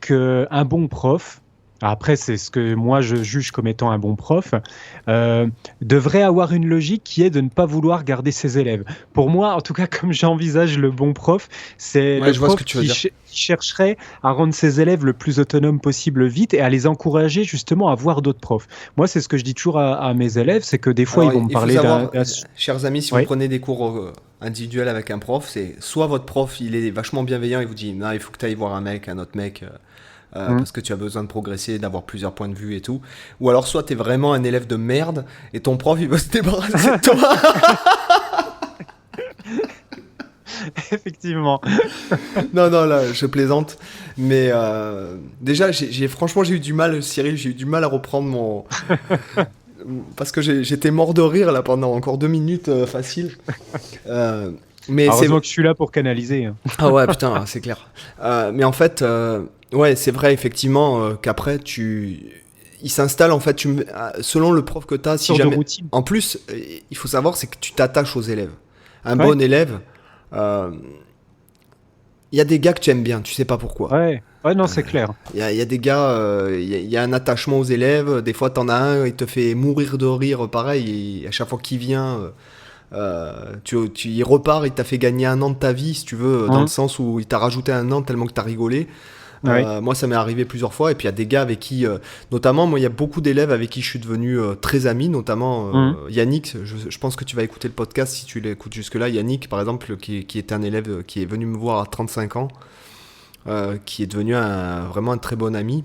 qu'un bon prof, après c'est ce que moi je juge comme étant un bon prof, devrait avoir une logique qui est de ne pas vouloir garder ses élèves. Pour moi, en tout cas, comme j'envisage le bon prof, c'est le prof qui chercherait à rendre ses élèves le plus autonomes possible vite et à les encourager justement à voir d'autres profs. Moi, c'est ce que je dis toujours à mes élèves, c'est que des fois, alors, ils vont me parler d'un... Chers amis, si vous prenez des cours individuels avec un prof, c'est soit votre prof, il est vachement bienveillant, il vous dit, non, il faut que tu ailles voir un autre mec... parce que tu as besoin de progresser, d'avoir plusieurs points de vue et tout. Ou alors soit tu es vraiment un élève de merde et ton prof il veut se débarrasser de toi. Effectivement. Non, là, je plaisante. Mais déjà, franchement, j'ai eu du mal, Cyril, j'ai eu du mal à reprendre mon... parce que j'étais mort de rire là pendant encore 2 minutes facile. Mais heureusement que je suis là pour canaliser. Ah ouais, putain, c'est clair. Mais en fait, ouais, c'est vrai effectivement qu'après, il s'installe en fait, selon le prof que tu as, si jamais... En plus, il faut savoir, c'est que tu t'attaches aux élèves. Un bon élève, il y a des gars que tu aimes bien, tu sais pas pourquoi. Ouais, non, c'est clair. Il y a des gars, il y a un attachement aux élèves. Des fois, t'en as un, il te fait mourir de rire, pareil, et à chaque fois qu'il vient... il repart, il t'a fait gagner 1 an de ta vie, si tu veux, dans le sens où il t'a rajouté 1 an tellement que t'as rigolé. Moi, ça m'est arrivé plusieurs fois. Et puis, il y a des gars avec qui, notamment, moi, il y a beaucoup d'élèves avec qui je suis devenu très ami, notamment Yannick. Je pense que tu vas écouter le podcast si tu l'écoutes jusque-là. Yannick, par exemple, qui est un élève qui est venu me voir à 35 ans, qui est devenu vraiment un très bon ami.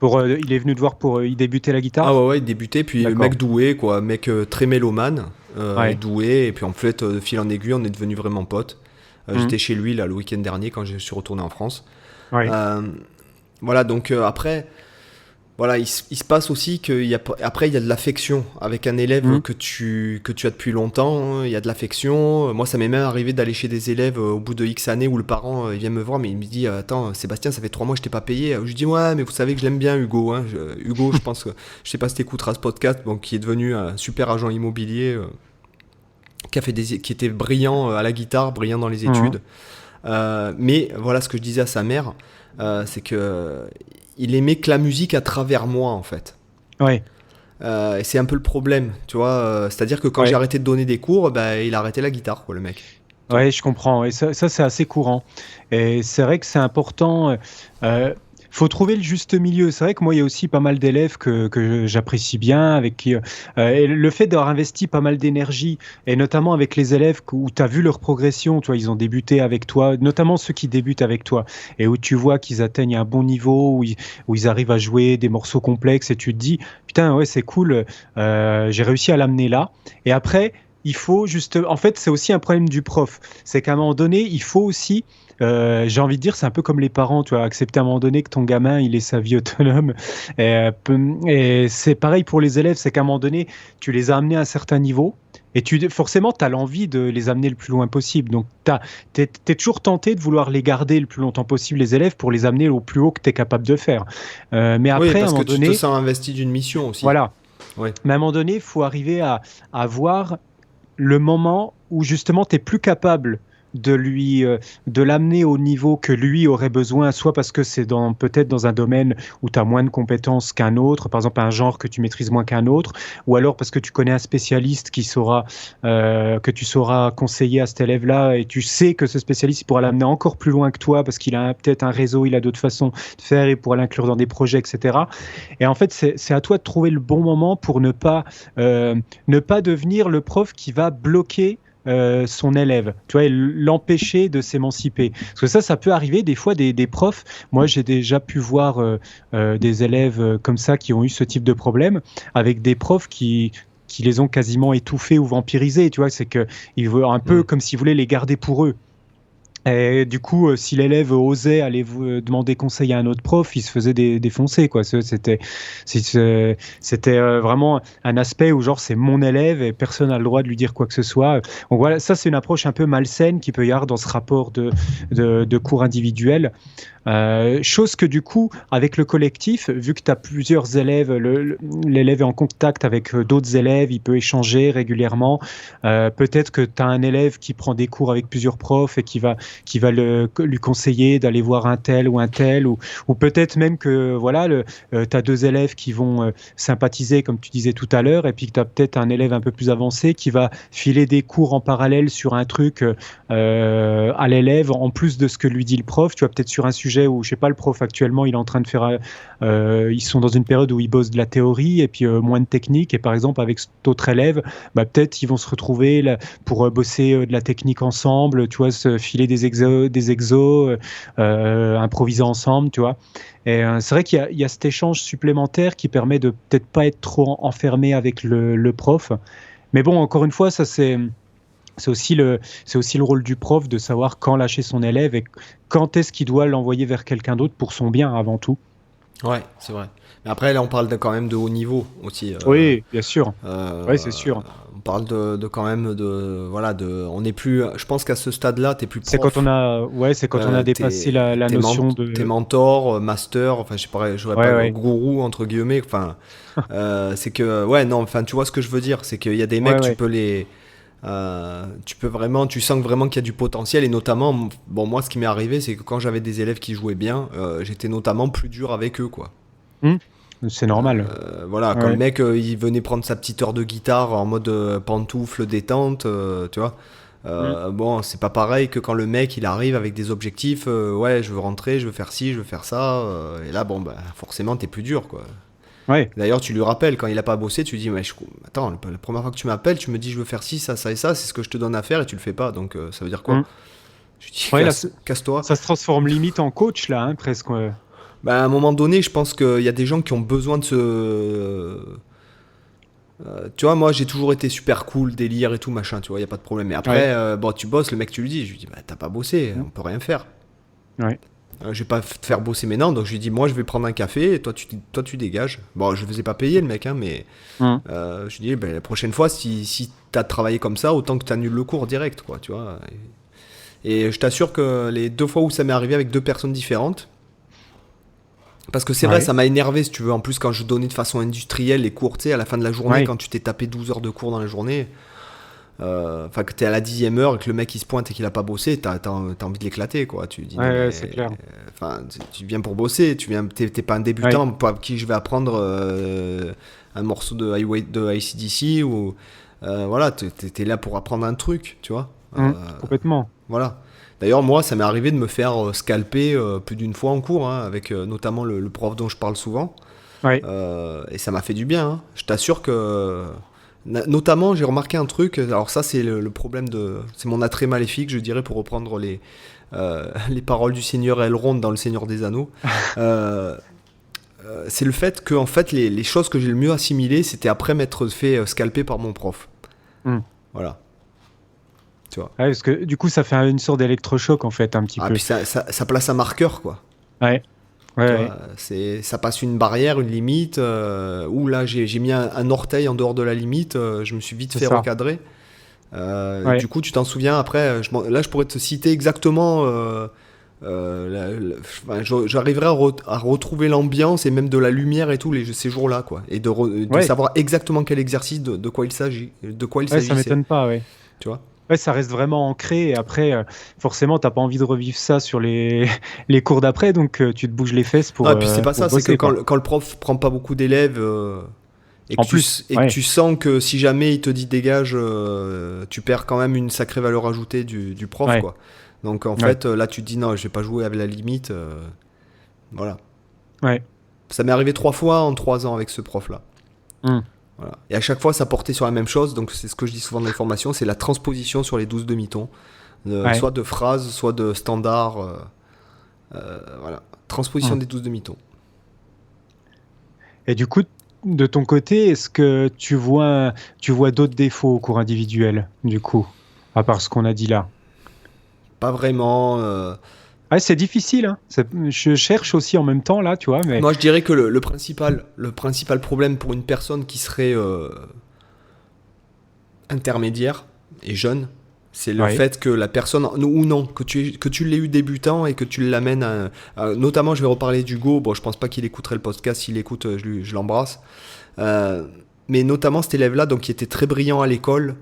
Il est venu te voir pour y débuter la guitare. Ah ouais, il débutait. Puis, mec doué, quoi. Mec très mélomane. Doué, et puis en fait, de fil en aiguille, on est devenus vraiment potes. J'étais chez lui là, le week-end dernier quand je suis retourné en France. Voilà, donc après, voilà, il se passe aussi qu'après, il y a de l'affection avec un élève que tu as depuis longtemps. Il y a de l'affection. Moi, ça m'est même arrivé d'aller chez des élèves au bout de X années où le parent il vient me voir, mais il me dit attends, Sébastien, ça fait 3 mois que je t'ai pas payé. Je lui dis ouais, mais vous savez que je l'aime bien, Hugo. Hein. Hugo, je pense que je sais pas si t'écouteras ce podcast, bon, qui est devenu un super agent immobilier. Qui était brillant à la guitare, brillant dans les études. Mais voilà ce que je disais à sa mère, c'est que il aimait que la musique à travers moi en fait. Ouais, Et c'est un peu le problème, tu vois. C'est-à-dire que quand j'ai ouais. arrêté de donner des cours, bah, il a arrêté la guitare, quoi, le mec. Tu vois. Ouais, je comprends. Et ça c'est assez courant. Et c'est vrai que c'est important. Faut trouver le juste milieu. C'est vrai que moi, il y a aussi pas mal d'élèves que j'apprécie bien, avec qui et le fait d'avoir investi pas mal d'énergie, et notamment avec les élèves où tu as vu leur progression, tu vois, ils ont débuté avec toi, notamment ceux qui débutent avec toi, et où tu vois qu'ils atteignent un bon niveau, où ils arrivent à jouer des morceaux complexes, et tu te dis, putain, ouais, c'est cool, j'ai réussi à l'amener là. Et après, il faut juste, en fait, c'est aussi un problème du prof. C'est qu'à un moment donné, il faut aussi, j'ai envie de dire, c'est un peu comme les parents, tu vois, accepter à un moment donné que ton gamin, il ait sa vie autonome. Et c'est pareil pour les élèves, c'est qu'à un moment donné, tu les as amenés à un certain niveau. Et forcément, tu as l'envie de les amener le plus loin possible. Donc, tu es toujours tenté de vouloir les garder le plus longtemps possible, les élèves, pour les amener au plus haut que tu es capable de faire. Mais Oui, après, à un parce que moment tu te donné, sens investi d'une mission aussi. voilà. Ouais. Mais à un moment donné, il faut arriver à voir le moment où justement tu es plus capable de lui de l'amener au niveau que lui aurait besoin, soit parce que c'est peut-être dans un domaine où tu as moins de compétences qu'un autre, par exemple un genre que tu maîtrises moins qu'un autre, ou alors parce que tu connais un spécialiste qui saura que tu sauras conseiller à cet élève-là, et tu sais que ce spécialiste il pourra l'amener encore plus loin que toi parce qu'il a peut-être un réseau, il a d'autres façons de faire, il pourra l'inclure dans des projets, etc. Et en fait, c'est à toi de trouver le bon moment pour ne pas devenir le prof qui va bloquer son élève, tu vois, et l'empêcher de s'émanciper. Parce que ça peut arriver des fois des profs. Moi, j'ai déjà pu voir des élèves comme ça qui ont eu ce type de problème avec des profs qui les ont quasiment étouffés ou vampirisés. Tu vois, c'est que ils veulent un peu Mm. comme s'ils voulaient les garder pour eux. Et du coup, si l'élève osait aller demander conseil à un autre prof, il se faisait défoncer, quoi. C'était vraiment un aspect où, genre, c'est mon élève et personne n'a le droit de lui dire quoi que ce soit. Donc voilà, ça, c'est une approche un peu malsaine qui peut y avoir dans ce rapport de cours individuel. Chose que du coup, avec le collectif, vu que tu as plusieurs élèves, l'élève est en contact avec d'autres élèves, il peut échanger régulièrement. Peut-être que tu as un élève qui prend des cours avec plusieurs profs et qui va lui conseiller d'aller voir un tel, ou peut-être même que voilà, tu as deux élèves qui vont sympathiser, comme tu disais tout à l'heure, et puis que tu as peut-être un élève un peu plus avancé qui va filer des cours en parallèle sur un truc à l'élève, en plus de ce que lui dit le prof. Tu vois, peut-être sur un sujet où, je sais pas, le prof actuellement, il est en train de faire, ils sont dans une période où ils bossent de la théorie et puis moins de technique. Et par exemple, avec cet autre élève, bah, peut-être ils vont se retrouver là, pour bosser de la technique ensemble, tu vois, se filer des exos, improviser ensemble, tu vois. Et c'est vrai il y a cet échange supplémentaire qui permet de peut-être pas être trop enfermé avec le prof. Mais bon, encore une fois, ça c'est aussi le rôle du prof de savoir quand lâcher son élève et quand est-ce qu'il doit l'envoyer vers quelqu'un d'autre pour son bien avant tout. Ouais, c'est vrai. Mais après, là, on parle quand même de haut niveau aussi. Oui, bien sûr. Oui, c'est Euh, sûr. on parle de quand même de. Voilà, on n'est plus. Je pense qu'à ce stade-là, t'es plus C'est quand prof. on a dépassé la notion T'es de. mentor, master, enfin, j'aurais Ouais, pas ouais, gourou, entre guillemets. Enfin, c'est que. Ouais, non, enfin, tu vois ce que je veux dire. C'est qu'il y a des ouais, mecs, ouais. tu peux vraiment, tu sens vraiment qu'il y a du potentiel, et notamment, bon, moi, ce qui m'est arrivé, c'est que quand j'avais des élèves qui jouaient bien, j'étais notamment plus dur avec eux, quoi. Hmm. C'est normal. Voilà, quand le Ouais. mec, il venait prendre sa petite heure de guitare en mode pantoufle détente, tu vois. Hmm. Bon, c'est pas pareil que quand le mec il arrive avec des objectifs, ouais, je veux rentrer, je veux faire ci, je veux faire ça, et là, bon, bah, forcément, t'es plus dur, quoi. Ouais. D'ailleurs, tu lui rappelles, quand il a pas bossé, tu lui dis, mais attends, la première fois que tu m'appelles, tu me dis, je veux faire ci, ça et ça, c'est ce que je te donne à faire, et tu le fais pas, donc ça veut dire quoi? Hmm. Je lui dis, Ouais, là, casse-toi. ça se transforme limite en coach, là, hein, presque. Bah, à un moment donné, je pense qu'il y a des gens qui ont besoin de tu vois, moi j'ai toujours été super cool, délire et tout, machin, tu vois, y a pas de problème. Mais après, Ouais. bon, tu bosses, le mec tu lui dis, je lui dis, bah t'as pas bossé, Hmm. on peut rien faire. Ouais. Je vais pas te faire bosser maintenant, donc je lui dis, moi je vais prendre un café, et toi tu dégages. Bon, je faisais pas payer le mec, hein, mais Hmm. je lui dis, bah, la prochaine fois, si t'as travaillé comme ça, autant que t'annules le cours direct, quoi, tu vois. Et je t'assure que les deux fois où ça m'est arrivé avec deux personnes différentes, parce que c'est vrai, Ouais. ça m'a énervé, si tu veux. En plus, quand je donnais de façon industrielle les cours, tu sais, à la fin de la journée, Ouais. quand tu t'es tapé 12 heures de cours dans la journée, enfin que t'es à la 10e heure et que le mec il se pointe et qu'il a pas bossé, t'as envie de l'éclater, quoi. Tu dis, Ouais, c'est clair. enfin, tu viens pour bosser, t'es pas un débutant pour qui je vais apprendre un morceau de AC/DC ou voilà, t'es là pour apprendre un truc, tu vois. Complètement. Voilà. D'ailleurs, moi, ça m'est arrivé de me faire scalper plus d'une fois en cours, hein, avec notamment le prof dont je parle souvent. Ouais. Et ça m'a fait du bien, hein. Je t'assure que notamment, j'ai remarqué un truc. Alors ça, c'est le problème c'est mon attrait maléfique, je dirais, pour reprendre les paroles du Seigneur Elrond dans Le Seigneur des Anneaux. C'est le fait que, en fait, les choses que j'ai le mieux assimilées, c'était après m'être fait scalper par mon prof. Voilà. Tu vois. Ouais, parce que du coup, ça fait une sorte d'électrochoc en fait, un petit peu. Puis ça place un marqueur, quoi. Ouais. Ouais. Ça passe une barrière, une limite, où là j'ai mis un orteil en dehors de la limite, je me suis vite fait recadrer. Du coup, tu t'en souviens après, là je pourrais te citer exactement, j'arriverai à retrouver l'ambiance et même de la lumière et tout ces jours-là, quoi. Et de savoir exactement quel exercice, de quoi il s'agit. Ça m'étonne pas, ouais. Tu vois. Ouais, ça reste vraiment ancré et après, forcément, t'as pas envie de revivre ça sur les cours d'après, donc tu te bouges les fesses pour. Et puis c'est pas ça, bosser, c'est que quand le prof prend pas beaucoup d'élèves et que tu sens que si jamais il te dit dégage, tu perds quand même une sacrée valeur ajoutée du prof, quoi. Donc en fait, là tu te dis non, je vais pas jouer avec la limite. Voilà. Ouais. Ça m'est arrivé 3 fois en 3 ans avec ce prof-là. Voilà. Et à chaque fois, ça portait sur la même chose. Donc, c'est ce que je dis souvent dans les formations, c'est la transposition sur les 12 demi-tons. Soit de phrases, soit de standards. Voilà. Transposition des 12 demi-tons. Et du coup, de ton côté, est-ce que tu vois d'autres défauts au cours individuel, du coup, à part ce qu'on a dit là? Pas vraiment. C'est difficile, hein. Je cherche aussi en même temps, là, tu vois. Mais... Moi, je dirais que le principal problème pour une personne qui serait intermédiaire et jeune, c'est le fait que la personne, ou non, que tu l'aies eu débutant et que tu l'amènes notamment, je vais reparler d'Hugo. Bon, je pense pas qu'il écouterait le podcast. S'il écoute, je l'embrasse. Mais notamment cet élève-là, donc, qui était très brillant à l'école.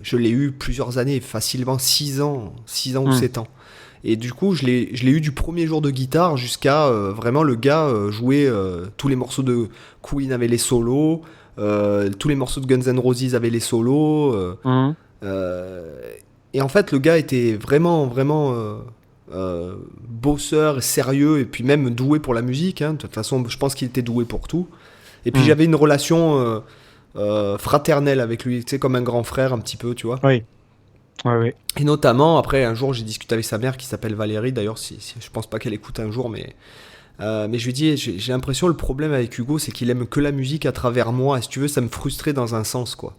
Je l'ai eu plusieurs années, facilement 6 ans ou 7 ans. Et du coup, je l'ai eu du premier jour de guitare jusqu'à vraiment le gars jouer tous les morceaux de Queen avaient les solos, tous les morceaux de Guns N' Roses avaient les solos. Et en fait, le gars était vraiment bosseur, sérieux et puis même doué pour la musique. Hein. De toute façon, je pense qu'il était doué pour tout. Et puis j'avais une relation fraternelle avec lui, tu sais, comme un grand frère un petit peu, tu vois. Oui. Et notamment, après, un jour, j'ai discuté avec sa mère qui s'appelle Valérie. D'ailleurs, je pense pas qu'elle écoute un jour, mais je lui ai dit, j'ai l'impression le problème avec Hugo, c'est qu'il aime que la musique à travers moi. Et si tu veux, ça me frustrait dans un sens, quoi.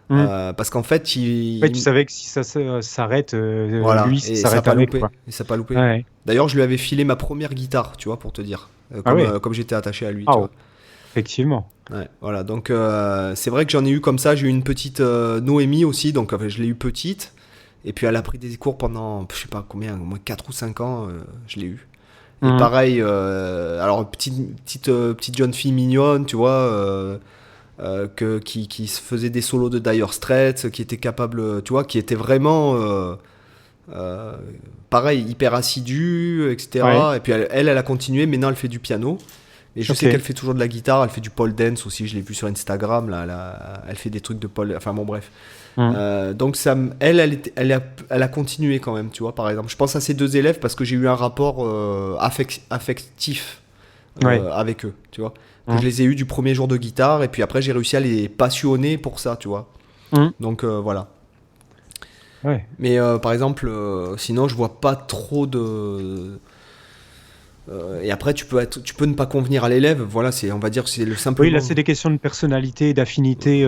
Parce qu'en fait, tu savais que si ça s'arrête, voilà, lui, ça s'arrête avec, quoi. Et ça n'a pas loupé. D'ailleurs, je lui avais filé ma première guitare, tu vois, pour te dire, comme j'étais attaché à lui. Tu vois. Effectivement. Ouais, voilà, donc c'est vrai que j'en ai eu comme ça. J'ai eu une petite Noémie aussi, donc je l'ai eu petite. Et puis elle a pris des cours pendant, je sais pas combien, au moins 4 ou 5 ans, je l'ai eu. Et pareil, alors petite jeune fille mignonne, tu vois, qui se faisait des solos de Dire Straits, qui était capable, tu vois, qui était vraiment, pareil, hyper assidue, etc. Et puis elle a continué, maintenant elle fait du piano. Et je sais qu'elle fait toujours de la guitare, elle fait du pole dance aussi, je l'ai vu sur Instagram, là, elle fait des trucs de pole, enfin bon bref. Donc ça, elle a continué quand même, tu vois, par exemple. Je pense à ces 2 élèves parce que j'ai eu un rapport affectif avec eux, tu vois. Je les ai eus du premier jour de guitare et puis après j'ai réussi à les passionner pour ça, tu vois. Donc voilà. Mais par exemple, sinon je vois pas trop de... et après tu peux ne pas convenir à l'élève, voilà, on va dire c'est le simple. Oui, là c'est des questions de personnalité, d'affinité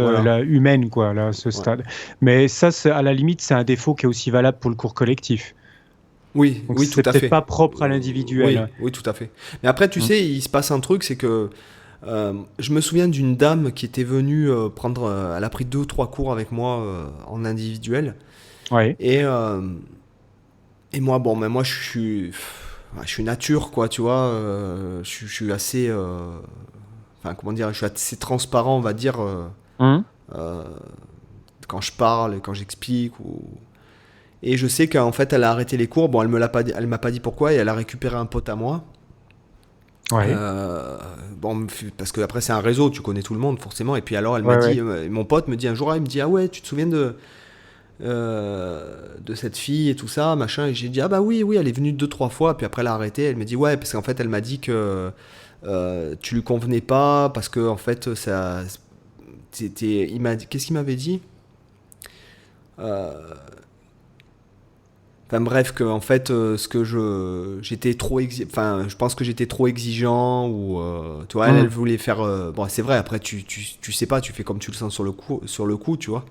humaine, quoi, là, ce stade. Mais ça, à la limite, c'est un défaut qui est aussi valable pour le cours collectif. Oui, donc oui, tout à fait. C'est peut-être pas propre à l'individuel. Oui, tout à fait. Mais après, tu sais, il se passe un truc, c'est que je me souviens d'une dame qui était venue prendre, elle a pris 2 ou 3 cours avec moi en individuel. Et moi, bon, mais moi je suis nature, quoi, tu vois. Je suis assez, enfin, comment dire, je suis assez transparent, on va dire. quand je parle, quand j'explique. Et je sais qu'en fait, elle a arrêté les cours. Bon, elle m'a pas dit pourquoi, et elle a récupéré un pote à moi. Ouais. Bon, parce que après c'est un réseau, tu connais tout le monde forcément. Et puis alors, elle m'a dit, mon pote me dit un jour, il me dit, ah ouais, tu te souviens de cette fille et tout ça, machin. Et j'ai dit, ah bah oui, elle est venue 2-3 fois. Puis après, elle a arrêté. Elle me dit, ouais, parce qu'en fait, elle m'a dit que tu lui convenais pas, parce que en fait, ça, il m'a dit, qu'est-ce qu'il m'avait dit? Enfin bref, que en fait, j'étais trop je pense que j'étais trop exigeant, ou tu vois, elle voulait faire. Bon, c'est vrai. Après, tu sais pas, tu fais comme tu le sens sur le coup, tu vois.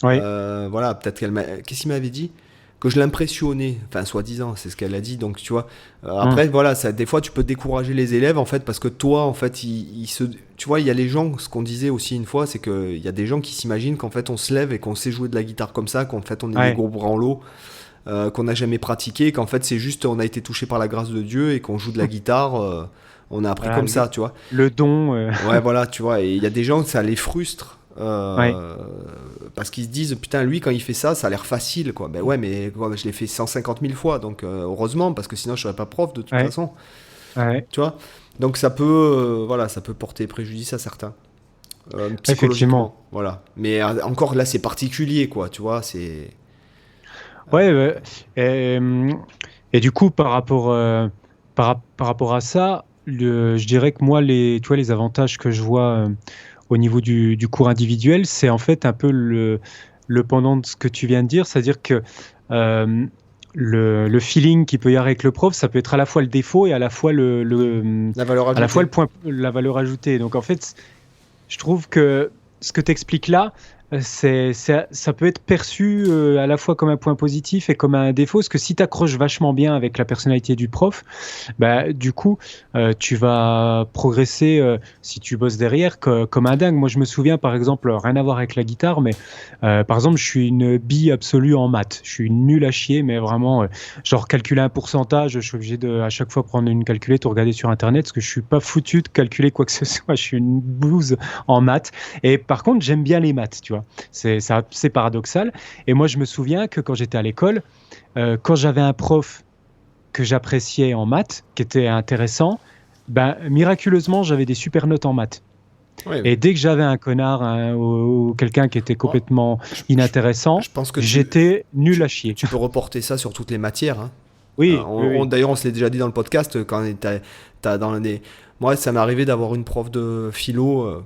Oui. Voilà, peut-être qu'est-ce qu'il m'avait dit? Que je l'impressionnais, enfin soi-disant, c'est ce qu'elle a dit. Donc tu vois. Après, voilà, ça, des fois, tu peux décourager les élèves en fait, parce que toi, en fait, tu vois, il y a les gens. Ce qu'on disait aussi une fois, c'est que il y a des gens qui s'imaginent qu'en fait, on se lève et qu'on sait jouer de la guitare comme ça, qu'en fait, on est des gros branlots. Qu'on n'a jamais pratiqué, qu'en fait c'est juste on a été touché par la grâce de Dieu et qu'on joue de la guitare, on a appris comme ça, tu vois. Le don. Ouais, voilà, tu vois. Et il y a des gens que ça les frustre, parce qu'ils se disent, putain, lui quand il fait ça, ça a l'air facile, quoi. Ben ouais, mais quoi, je l'ai fait 150 000 fois, donc heureusement, parce que sinon je serais pas prof de toute façon. Tu vois. Donc ça peut, voilà, ça peut porter préjudice à certains. Psychologiquement. Voilà. Mais encore là, c'est particulier, quoi, tu vois, c'est. Ouais, et du coup, par rapport à ça, je dirais que moi, tu vois, les avantages que je vois au niveau du cours individuel, c'est en fait un peu le pendant de ce que tu viens de dire, c'est-à-dire que le feeling qu'il peut y avoir avec le prof, ça peut être à la fois le défaut et à la fois la valeur ajoutée. À la fois la valeur ajoutée. Donc en fait, je trouve que ce que tu expliques là, ça peut être perçu à la fois comme un point positif et comme un défaut, parce que si tu accroches vachement bien avec la personnalité du prof, bah, du coup, tu vas progresser si tu bosses derrière comme un dingue. Moi, je me souviens, par exemple, rien à voir avec la guitare, mais par exemple, je suis une bille absolue en maths. Je suis nul à chier, mais vraiment, genre calculer un pourcentage, je suis obligé de à chaque fois prendre une calculette ou regarder sur Internet, parce que je suis pas foutu de calculer quoi que ce soit. Je suis une bouse en maths. Et par contre, j'aime bien les maths, tu vois. C'est paradoxal. Et moi, je me souviens que quand j'étais à l'école, quand j'avais un prof que j'appréciais en maths, qui était intéressant, ben, miraculeusement, j'avais des super notes en maths. Ouais, et dès que j'avais un connard ou quelqu'un qui était complètement inintéressant, je pense que j'étais nul à chier. Tu peux reporter ça sur toutes les matières. Hein. Oui, d'ailleurs, on se l'est déjà dit dans le podcast, quand t'as dans l'année. Moi, ça m'est arrivé d'avoir une prof de philo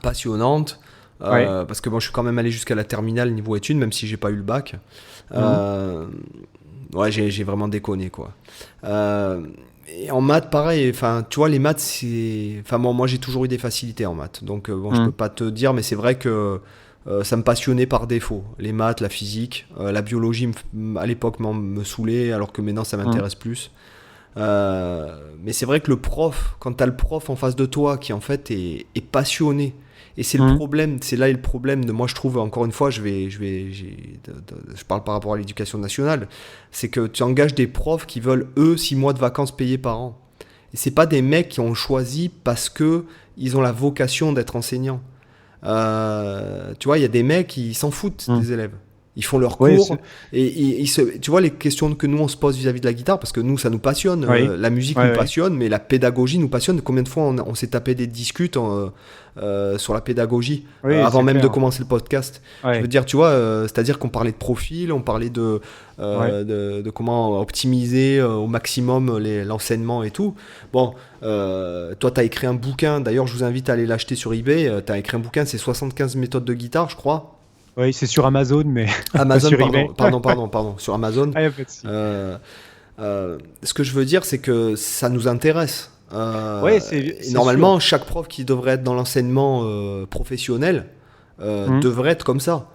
passionnante. Parce que moi je suis quand même allé jusqu'à la terminale niveau études, même si j'ai pas eu le bac. Ouais, j'ai vraiment déconné, quoi. Et en maths, pareil. Enfin, tu vois, les maths, c'est. Enfin, moi j'ai toujours eu des facilités en maths, donc bon, je peux pas te dire, mais c'est vrai que ça me passionnait par défaut. Les maths, la physique, la biologie à l'époque me saoulait, alors que maintenant ça m'intéresse plus. Mais c'est vrai que le prof, quand t'as le prof en face de toi qui en fait est passionné. Et c'est le problème, c'est là le problème de moi, je trouve, encore une fois, je parle par rapport à l'éducation nationale, c'est que tu engages des profs qui veulent, eux, 6 mois de vacances payés par an. Et c'est pas des mecs qui ont choisi parce que ils ont la vocation d'être enseignants. Tu vois, il y a des mecs qui s'en foutent des élèves. Ils font leurs cours et tu vois les questions que nous on se pose vis-à-vis de la guitare, parce que nous ça nous passionne, la musique nous passionne, mais la pédagogie nous passionne. Combien de fois on s'est tapé des discutes sur la pédagogie avant même de commencer le podcast. Je veux dire, tu vois, c'est-à-dire qu'on parlait de profil, on parlait de comment optimiser au maximum l'enseignement et tout. Bon, toi t'as écrit un bouquin, d'ailleurs je vous invite à aller l'acheter sur eBay. T'as écrit un bouquin, c'est 75 méthodes de guitare, je crois. Oui, c'est sur Amazon, mais Amazon, pardon, sur Amazon. Ce que je veux dire, c'est que ça nous intéresse. Normalement, chaque prof qui devrait être dans l'enseignement professionnel devrait être comme ça.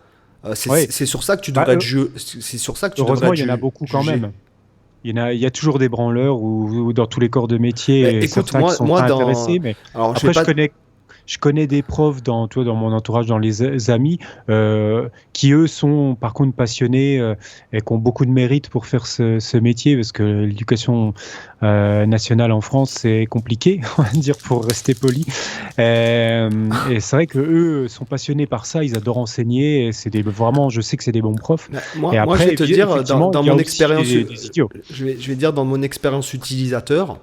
C'est sur ça que tu devrais être c'est sur ça que tu heureusement, il y en a beaucoup quand même. Il y a toujours des branleurs ou dans tous les corps de métier. Écoute, moi, intéressés, mais alors, après, je connais je connais des profs dans mon entourage, dans les amis, qui eux sont par contre passionnés et qui ont beaucoup de mérite pour faire ce métier, parce que l'éducation nationale en France, c'est compliqué, on va dire, pour rester poli. Et c'est vrai que eux sont passionnés par ça, ils adorent enseigner, et vraiment, je sais que c'est des bons profs. Et Moi, je vais te dire, dans mon expérience, des idiots. je vais dire dans mon expérience utilisateur,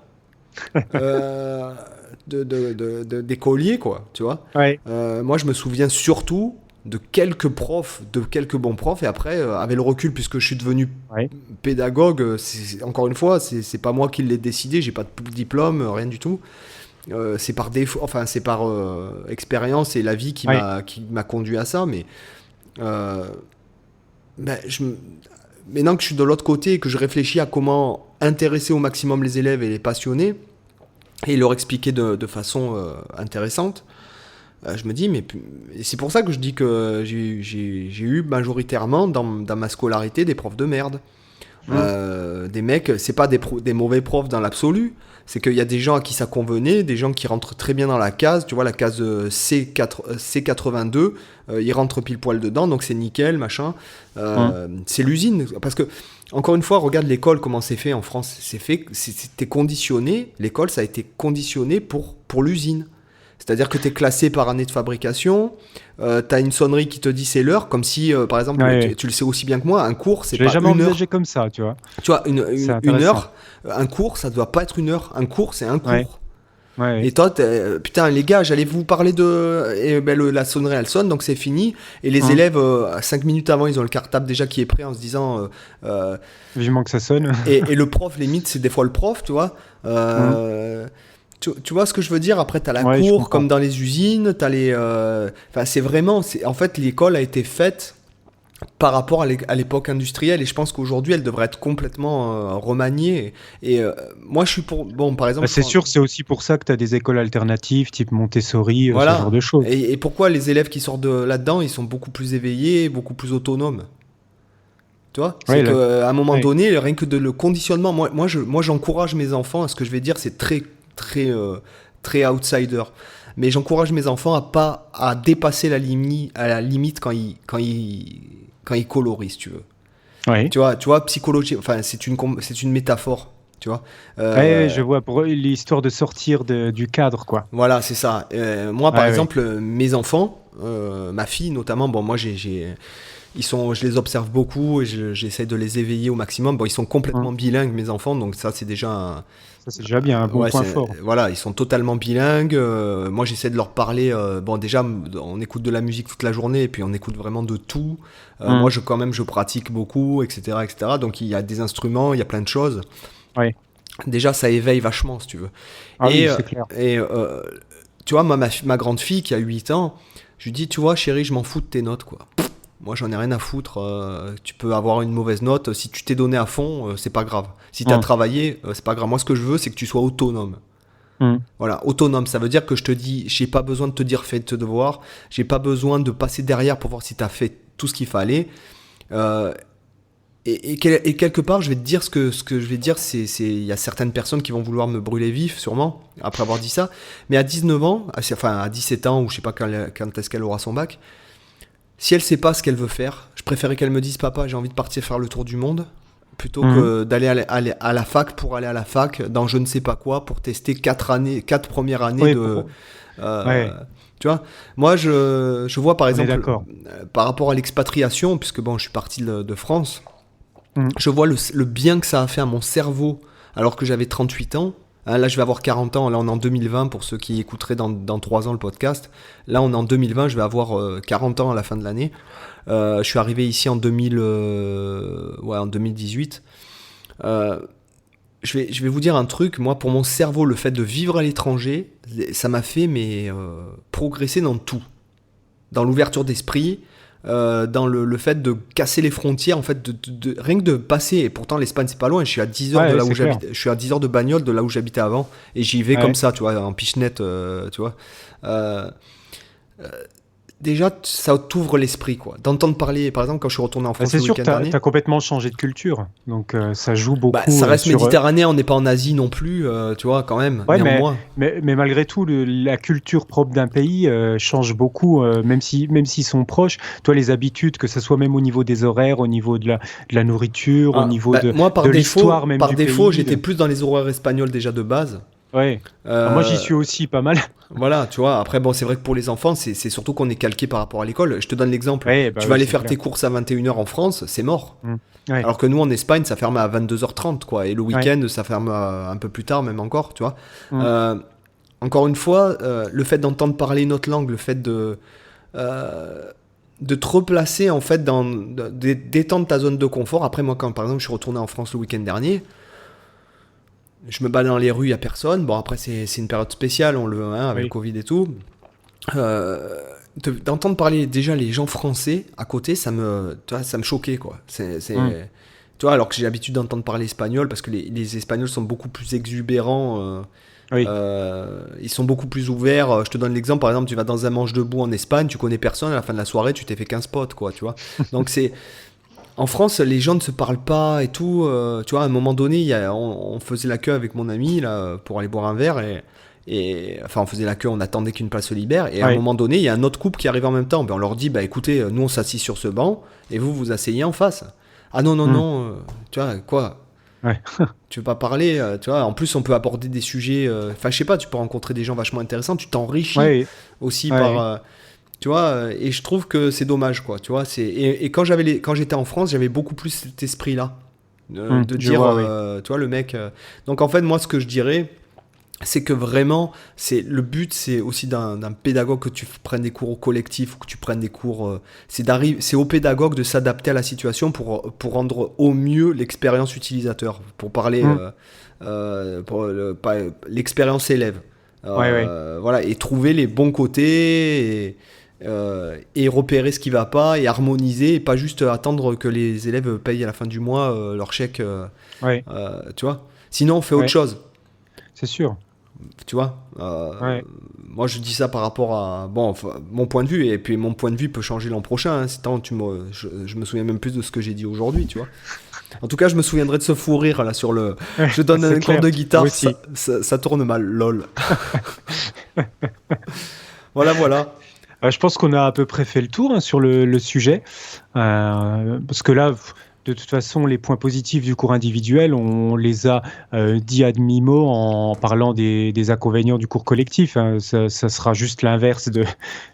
d'écolier, quoi, tu vois. Ouais. Moi, je me souviens surtout de quelques profs, de quelques bons profs, et après, avec le recul, puisque je suis devenu pédagogue, encore une fois, c'est pas moi qui l'ai décidé, j'ai pas de diplôme, rien du tout. C'est par défaut, enfin, c'est par expérience et la vie qui m'a conduit à ça, mais maintenant que je suis de l'autre côté et que je réfléchis à comment intéresser au maximum les élèves et les passionner et leur expliquer de façon intéressante, je me dis, mais c'est pour ça que je dis que j'ai eu majoritairement dans ma scolarité des profs de merde. Des mecs, c'est pas des mauvais profs dans l'absolu, c'est qu'il y a des gens à qui ça convenait, des gens qui rentrent très bien dans la case, tu vois, la case C82, ils rentrent pile poil dedans, donc c'est nickel, machin. C'est l'usine, parce que, encore une fois, regarde l'école, comment c'est fait en France. C'était conditionné, l'école, ça a été conditionné pour l'usine. C'est-à-dire que tu es classé par année de fabrication, tu as une sonnerie qui te dit c'est l'heure, comme si, par exemple, tu le sais aussi bien que moi, un cours, c'est pas une heure. Je l'ai jamais envisagé comme ça, tu vois. Tu vois, une heure, un cours, ça doit pas être une heure. Un cours, c'est un cours. Ouais. Et toi, putain, les gars, j'allais vous parler de... Et la sonnerie, elle sonne, donc c'est fini. Et les élèves, 5 minutes avant, ils ont le cartable déjà qui est prêt en se disant... Vivement que ça sonne. et le prof, limite, c'est des fois le prof, tu vois. Tu vois ce que je veux dire? Après, tu as la cour, comme dans les usines, tu as les... Enfin, c'est vraiment... En fait, l'école a été faite par rapport à l'époque industrielle, et je pense qu'aujourd'hui, elle devrait être complètement remaniée. Et moi, je suis pour... Bon, par exemple... c'est sûr, c'est aussi pour ça que tu as des écoles alternatives, type Montessori, ce genre de choses. Et pourquoi les élèves qui sortent de là-dedans, ils sont beaucoup plus éveillés, beaucoup plus autonomes? Tu vois, c'est qu'à un moment donné, rien que le conditionnement... Moi, j'encourage mes enfants, ce que je vais dire, c'est très outsider, mais j'encourage mes enfants à dépasser la limite quand ils colorisent, si tu veux. Tu vois, psychologie, enfin c'est une métaphore, tu vois. Je vois, pour eux, l'histoire de sortir du cadre, quoi. Voilà, c'est ça. Moi, par exemple, mes enfants, ma fille notamment, bon, moi je les observe beaucoup et j'essaie de les éveiller au maximum. Bon, ils sont complètement bilingues, mes enfants, donc ça c'est déjà ça c'est déjà bien, un bon point fort. Voilà, ils sont totalement bilingues. Moi, j'essaie de leur parler. Bon, déjà, on écoute de la musique toute la journée, et puis on écoute vraiment de tout. Moi, je pratique beaucoup, etc., etc. Donc, il y a des instruments, il y a plein de choses. Déjà, ça éveille vachement, si tu veux. Oui, c'est clair. Et tu vois, ma grande fille qui a 8 ans, je lui dis, tu vois, chérie, je m'en fous de tes notes, quoi. Moi, j'en ai rien à foutre. Tu peux avoir une mauvaise note. Si tu t'es donné à fond, c'est pas grave. Si tu as travaillé, c'est pas grave. Moi, ce que je veux, c'est que tu sois autonome. Voilà, autonome. Ça veut dire que je te dis, j'ai pas besoin de te dire fais tes devoirs. J'ai pas besoin de passer derrière pour voir si tu as fait tout ce qu'il fallait. Et quelque part, je vais te dire ce que je vais dire, il y a certaines personnes qui vont vouloir me brûler vif, sûrement, après avoir dit ça. Mais à 19 ans, enfin à 17 ans, ou je sais pas quand est-ce qu'elle aura son bac, si elle sait pas ce qu'elle veut faire, je préférais qu'elle me dise papa, j'ai envie de partir faire le tour du monde, plutôt que d'aller à la fac pour aller à la fac dans je ne sais pas quoi pour tester 4 premières années tu vois, moi je vois par exemple par rapport à l'expatriation, puisque bon, je suis parti de France, je vois le bien que ça a fait à mon cerveau alors que j'avais 38 ans. Là, je vais avoir 40 ans. Là, on est en 2020 pour ceux qui écouteraient dans 3 ans le podcast. Là, on est en 2020. Je vais avoir 40 ans à la fin de l'année. Je suis arrivé ici en 2018. Je vais vous dire un truc. Moi, pour mon cerveau, le fait de vivre à l'étranger, ça m'a fait progresser dans tout. Dans l'ouverture d'esprit, dans le fait de casser les frontières, en fait, rien que de passer. Et pourtant, l'Espagne, c'est pas loin. Je suis à 10 heures de là où j'habite. Je suis à 10 heures de bagnole de là où j'habitais avant. Et j'y vais comme ça, tu vois, en pichenette, tu vois. déjà, ça t'ouvre l'esprit, quoi. D'entendre parler, par exemple, quand je suis retourné en France C'est le sûr que week-end dernier. tu as complètement changé de culture, donc ça joue beaucoup Ça reste sur... méditerranéen, on n'est pas en Asie non plus, tu vois, quand même, Ouais, néanmoins. mais malgré tout, la culture propre d'un pays change beaucoup, même s'ils sont proches. Toi, les habitudes, que ce soit même au niveau des horaires, au niveau de la nourriture, au niveau Moi, de l'histoire même du pays. j'étais plus dans les horaires espagnols déjà de base. Ouais. Moi, j'y suis aussi pas mal. Voilà, tu vois. Après, bon, c'est vrai que pour les enfants, c'est surtout qu'on est calqué par rapport à l'école. Je te donne l'exemple. Ouais, Tu vas aller faire clair. tes courses à 21h en France, c'est mort. Ouais. Alors que nous, en Espagne, ça ferme à 22h30, quoi. Et le week-end, ça ferme un peu plus tard, même encore, tu vois. Encore une fois, le fait d'entendre parler une autre langue, le fait de te replacer, en fait, d'étendre ta zone de confort. Après, moi, quand, par exemple, je suis retourné en France le week-end dernier, je me balade dans les rues, il n'y a personne. Bon, après, c'est une période spéciale, on le avec le Covid et tout. D'entendre parler déjà les gens français à côté, ça me choquait, quoi. Tu vois, alors que j'ai l'habitude d'entendre parler espagnol, parce que les Espagnols sont beaucoup plus exubérants. Ils sont beaucoup plus ouverts. Je te donne l'exemple, par exemple, tu vas dans un manche debout en Espagne, tu connais personne, à la fin de la soirée, tu t'es fait 15 potes, quoi, tu vois. Donc en France, les gens ne se parlent pas et tout. Tu vois, à un moment donné, on faisait la queue avec mon ami là, pour aller boire un verre. Enfin, on faisait la queue, on attendait qu'une place se libère. Et à un moment donné, il y a un autre couple qui arrive en même temps. Ben, on leur dit, écoutez, nous on s'assit sur ce banc et vous vous asseyez en face. Ah non, tu vois, quoi. Tu veux pas parler, tu vois. En plus, on peut aborder des sujets. Enfin, je sais pas, tu peux rencontrer des gens vachement intéressants. Tu t'enrichis aussi par. Tu vois, et je trouve que c'est dommage, quoi. Tu vois, et quand j'étais en France, j'avais beaucoup plus cet esprit-là de dire, tu vois, le mec. Donc en fait, moi, ce que je dirais, c'est que vraiment, le but, c'est aussi d'un pédagogue que tu prennes des cours au collectif ou que tu prennes des cours. C'est au pédagogue de s'adapter à la situation pour rendre au mieux l'expérience utilisateur, pour parler pour l'expérience élève. Voilà, et trouver les bons côtés et repérer ce qui va pas et harmoniser et pas juste attendre que les élèves payent à la fin du mois leur chèque. Tu vois. Sinon, on fait autre chose. C'est sûr. Tu vois, moi je dis ça par rapport à mon point de vue, et puis mon point de vue peut changer l'an prochain. Hein, je me souviens même plus de ce que j'ai dit aujourd'hui, tu vois. En tout cas, je me souviendrai de ce fou rire là sur le. Je donne un cours de guitare, ça tourne mal, lol. Voilà. Je pense qu'on a à peu près fait le tour sur le sujet, parce que là. De toute façon, les points positifs du cours individuel, on les a dit à demi-mot en parlant des inconvénients du cours collectif. Hein. Ça sera juste l'inverse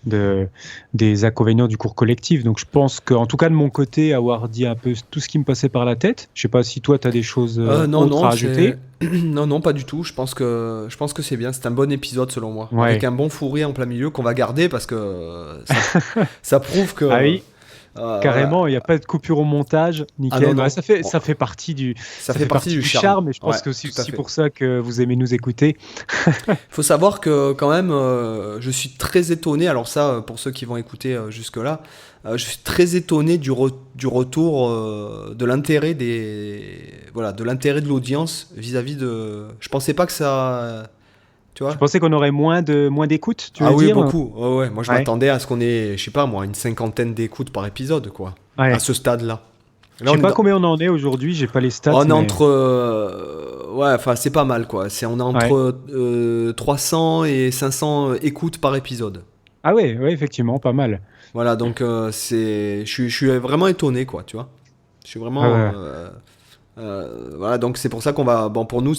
des inconvénients du cours collectif. Donc je pense qu'en tout cas de mon côté, avoir dit un peu tout ce qui me passait par la tête. Je ne sais pas si toi, tu as des choses autres à ajouter. Non, pas du tout. Je pense que c'est bien. C'est un bon épisode selon moi. Avec un bon fou rire en plein milieu qu'on va garder parce que ça prouve que... Ah oui. Carrément, il n'y a pas de coupure au montage, nickel. Ça fait partie du charme, et je pense que c'est aussi pour ça que vous aimez nous écouter. Il faut savoir que quand même, je suis très étonné, alors ça, pour ceux qui vont écouter jusque-là, je suis très étonné du retour de l'intérêt de l'intérêt de l'audience vis-à-vis de... Je pensais pas que ça... Tu pensais qu'on aurait moins d'écoute, tu veux dire ? Ah oui, beaucoup. Ouais. Moi, je m'attendais à ce qu'on ait, je sais pas moi, une 50aine d'écoutes par épisode, quoi. À ce stade-là. Je sais pas combien on en est aujourd'hui, j'ai pas les stats. On est entre... enfin, c'est pas mal, quoi. On est entre 300 et 500 écoutes par épisode. Ah ouais, effectivement, pas mal. Voilà, donc je suis vraiment étonné, quoi, tu vois. Je suis vraiment... voilà, donc c'est pour ça qu'on va. Bon, pour nous, on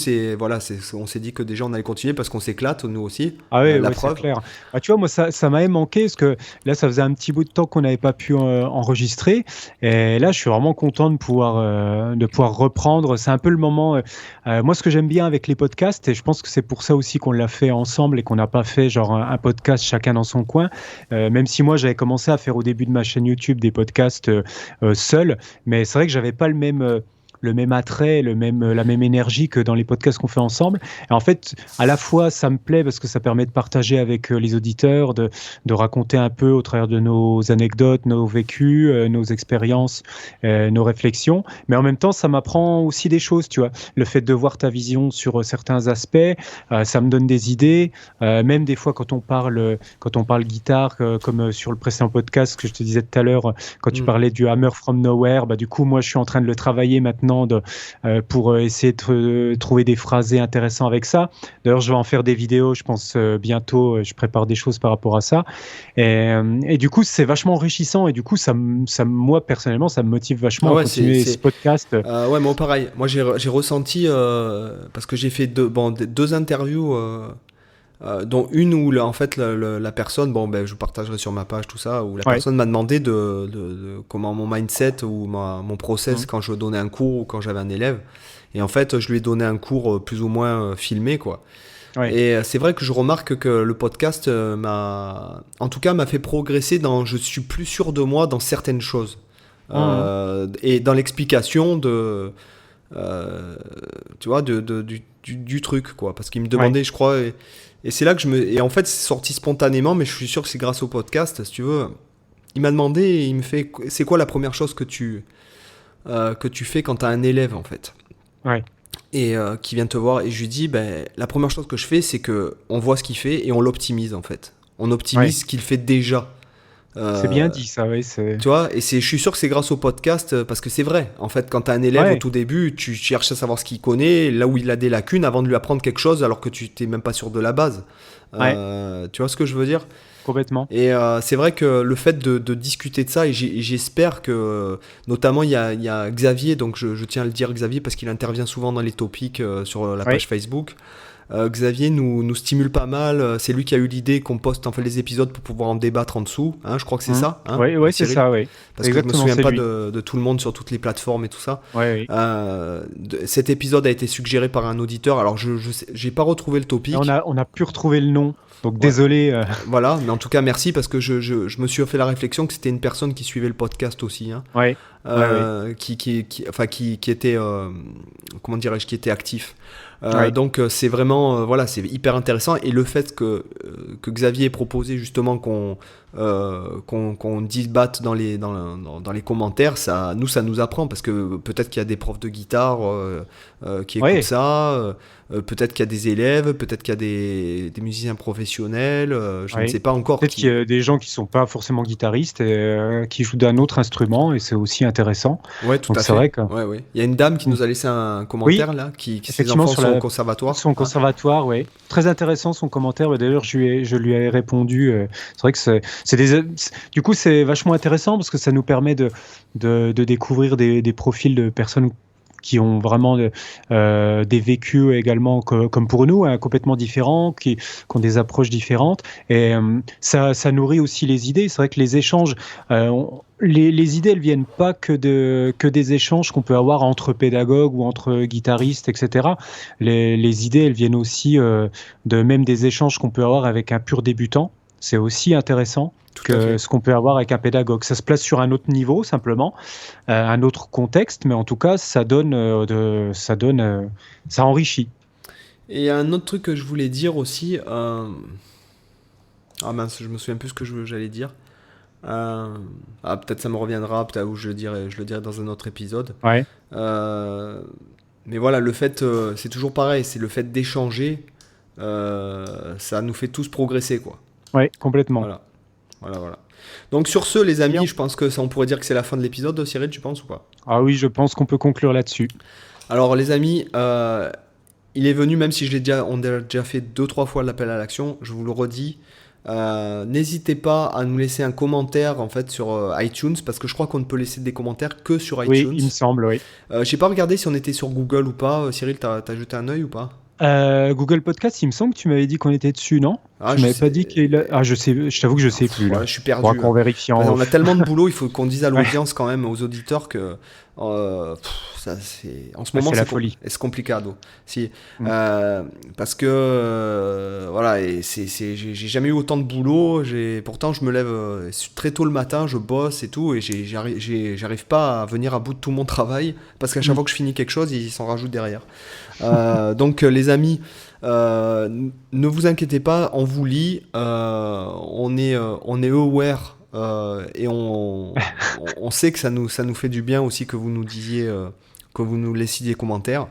s'est dit que déjà on allait continuer parce qu'on s'éclate, nous aussi. Ah oui, c'est clair. Tu vois, moi, ça m'avait manqué parce que là, ça faisait un petit bout de temps qu'on n'avait pas pu enregistrer. Et là, je suis vraiment content de pouvoir reprendre. C'est un peu le moment. Moi, ce que j'aime bien avec les podcasts, et je pense que c'est pour ça aussi qu'on l'a fait ensemble et qu'on n'a pas fait genre un podcast chacun dans son coin. Même si moi, j'avais commencé à faire au début de ma chaîne YouTube des podcasts seul, mais c'est vrai que j'avais pas le même. le même attrait, la même énergie que dans les podcasts qu'on fait ensemble. Et en fait, à la fois, ça me plaît parce que ça permet de partager avec les auditeurs, de raconter un peu au travers de nos anecdotes, nos vécus, nos expériences, nos réflexions. Mais en même temps, ça m'apprend aussi des choses, tu vois. Le fait de voir ta vision sur certains aspects, ça me donne des idées. Même des fois, quand on parle guitare, comme sur le précédent podcast que je te disais tout à l'heure, quand tu parlais du Hammer from Nowhere, du coup, moi, je suis en train de le travailler maintenant pour essayer de trouver des phrasés intéressants avec ça. D'ailleurs, je vais en faire des vidéos, je pense, bientôt. Je prépare des choses par rapport à ça. Et du coup, c'est vachement enrichissant. Et du coup, moi, personnellement, ça me motive vachement à continuer ce podcast. Ouais, moi, pareil. Moi, j'ai ressenti, parce que j'ai fait deux interviews, dont une où en fait la personne, je partagerai sur ma page tout ça, où la personne m'a demandé de comment mon mindset ou mon process quand je donnais un cours ou quand j'avais un élève. Et en fait, je lui ai donné un cours plus ou moins filmé, quoi. Ouais. Et c'est vrai que je remarque que le podcast m'a fait progresser je suis plus sûr de moi dans certaines choses. Et dans l'explication tu vois, du truc, quoi. Parce qu'il me demandait, je crois, et c'est là que et en fait, c'est sorti spontanément, mais je suis sûr que c'est grâce au podcast, si tu veux. Il m'a demandé, et il me fait, c'est quoi la première chose que tu fais quand tu as un élève, en fait. Ouais. Et qui vient te voir, et je lui dis, la première chose que je fais, c'est que on voit ce qu'il fait et on l'optimise, en fait. On optimise ce qu'il fait déjà. C'est bien dit ça, oui. Tu vois, et je suis sûr que c'est grâce au podcast, parce que c'est vrai. En fait, quand tu as un élève au tout début, tu cherches à savoir ce qu'il connaît, là où il a des lacunes, avant de lui apprendre quelque chose, alors que tu n'es même pas sûr de la base. Tu vois ce que je veux dire ? Complètement. Et c'est vrai que le fait de discuter de ça, et j'espère que, notamment, il y a Xavier, donc je tiens à le dire Xavier, parce qu'il intervient souvent dans les topics sur la page Facebook. Xavier nous stimule pas mal. C'est lui qui a eu l'idée qu'on poste en fait les épisodes pour pouvoir en débattre en dessous. Hein, je crois que c'est ça. Hein, oui, c'est ça, oui. Parce exactement, que je me souviens pas de tout le monde sur toutes les plateformes et tout ça. Oui. Cet épisode a été suggéré par un auditeur. Alors, j'ai pas retrouvé le topic. On a pu retrouver le nom. Donc désolé. Voilà, mais en tout cas merci, parce que je me suis fait la réflexion que c'était une personne qui suivait le podcast aussi, hein, qui était comment dirais-je, qui était actif. Donc c'est vraiment c'est hyper intéressant, et le fait que Xavier ait proposé justement qu'on débatte dans les commentaires, ça nous apprend, parce que peut-être qu'il y a des profs de guitare qui écoutent ça, peut-être qu'il y a des élèves, peut-être qu'il y a des musiciens professionnels, je ne sais pas encore. Peut-être qu'il y a des gens qui ne sont pas forcément guitaristes et qui jouent d'un autre instrument, et c'est aussi intéressant. Ouais, tout à fait. Vrai que... Il y a une dame qui nous a laissé un commentaire là, qui ses enfants sont au conservatoire. Son conservatoire, oui. Très intéressant son commentaire. D'ailleurs, je lui ai répondu. C'est vrai que du coup, c'est vachement intéressant, parce que ça nous permet de découvrir des profils de personnes qui ont vraiment des vécus également comme pour nous, hein, complètement différents, qui ont des approches différentes. Et ça nourrit aussi les idées. C'est vrai que les échanges, les idées, elles viennent pas que des échanges qu'on peut avoir entre pédagogues ou entre guitaristes, etc. Les idées, elles viennent aussi même des échanges qu'on peut avoir avec un pur débutant. C'est aussi intéressant que ce qu'on peut avoir avec un pédagogue. Ça se place sur un autre niveau, simplement, un autre contexte, mais en tout cas, ça enrichit. Et un autre truc que je voulais dire aussi, ah mince, je me souviens plus ce que j'allais dire. Peut-être ça me reviendra, peut-être, ou je le dirai dans un autre épisode. Ouais. Mais voilà, le fait, c'est toujours pareil, c'est le fait d'échanger, ça nous fait tous progresser, quoi. Oui, complètement. Voilà. Donc sur ce, les amis, je pense que on pourrait dire que c'est la fin de l'épisode, Cyril, tu penses ou pas ? Ah oui, je pense qu'on peut conclure là-dessus. Alors les amis, il est venu, même si on a déjà fait 2-3 fois l'appel à l'action, je vous le redis, n'hésitez pas à nous laisser un commentaire en fait sur iTunes, parce que je crois qu'on ne peut laisser des commentaires que sur iTunes. Oui, il me semble, oui. J'ai pas regardé si on était sur Google ou pas. Cyril, t'as jeté un œil ou pas ? Google Podcast, il me semble que tu m'avais dit qu'on était dessus, non ? Ah, Tu je m'avais sais- pas dit qu'il a... Ah, je t'avoue que je sais plus, là. Ouais, je suis perdu. Faudra qu'on vérifie en On a off. tellement de boulot, il faut qu'on dise à Ouais. l'audience quand même, aux auditeurs que ça, en ce Ah, moment c'est la folie. c'est complicado. Si, Mm. parce que voilà, et j'ai jamais eu autant de boulot. Pourtant je me lève très tôt le matin, je bosse et tout, et j'arrive pas à venir à bout de tout mon travail parce qu'à chaque Mm. fois que je finis quelque chose, ils s'en rajoutent derrière. Donc les amis. Ne vous inquiétez pas, on vous lit, on est aware et on sait que ça nous fait du bien aussi que vous nous disiez, que vous nous laissiez des commentaires.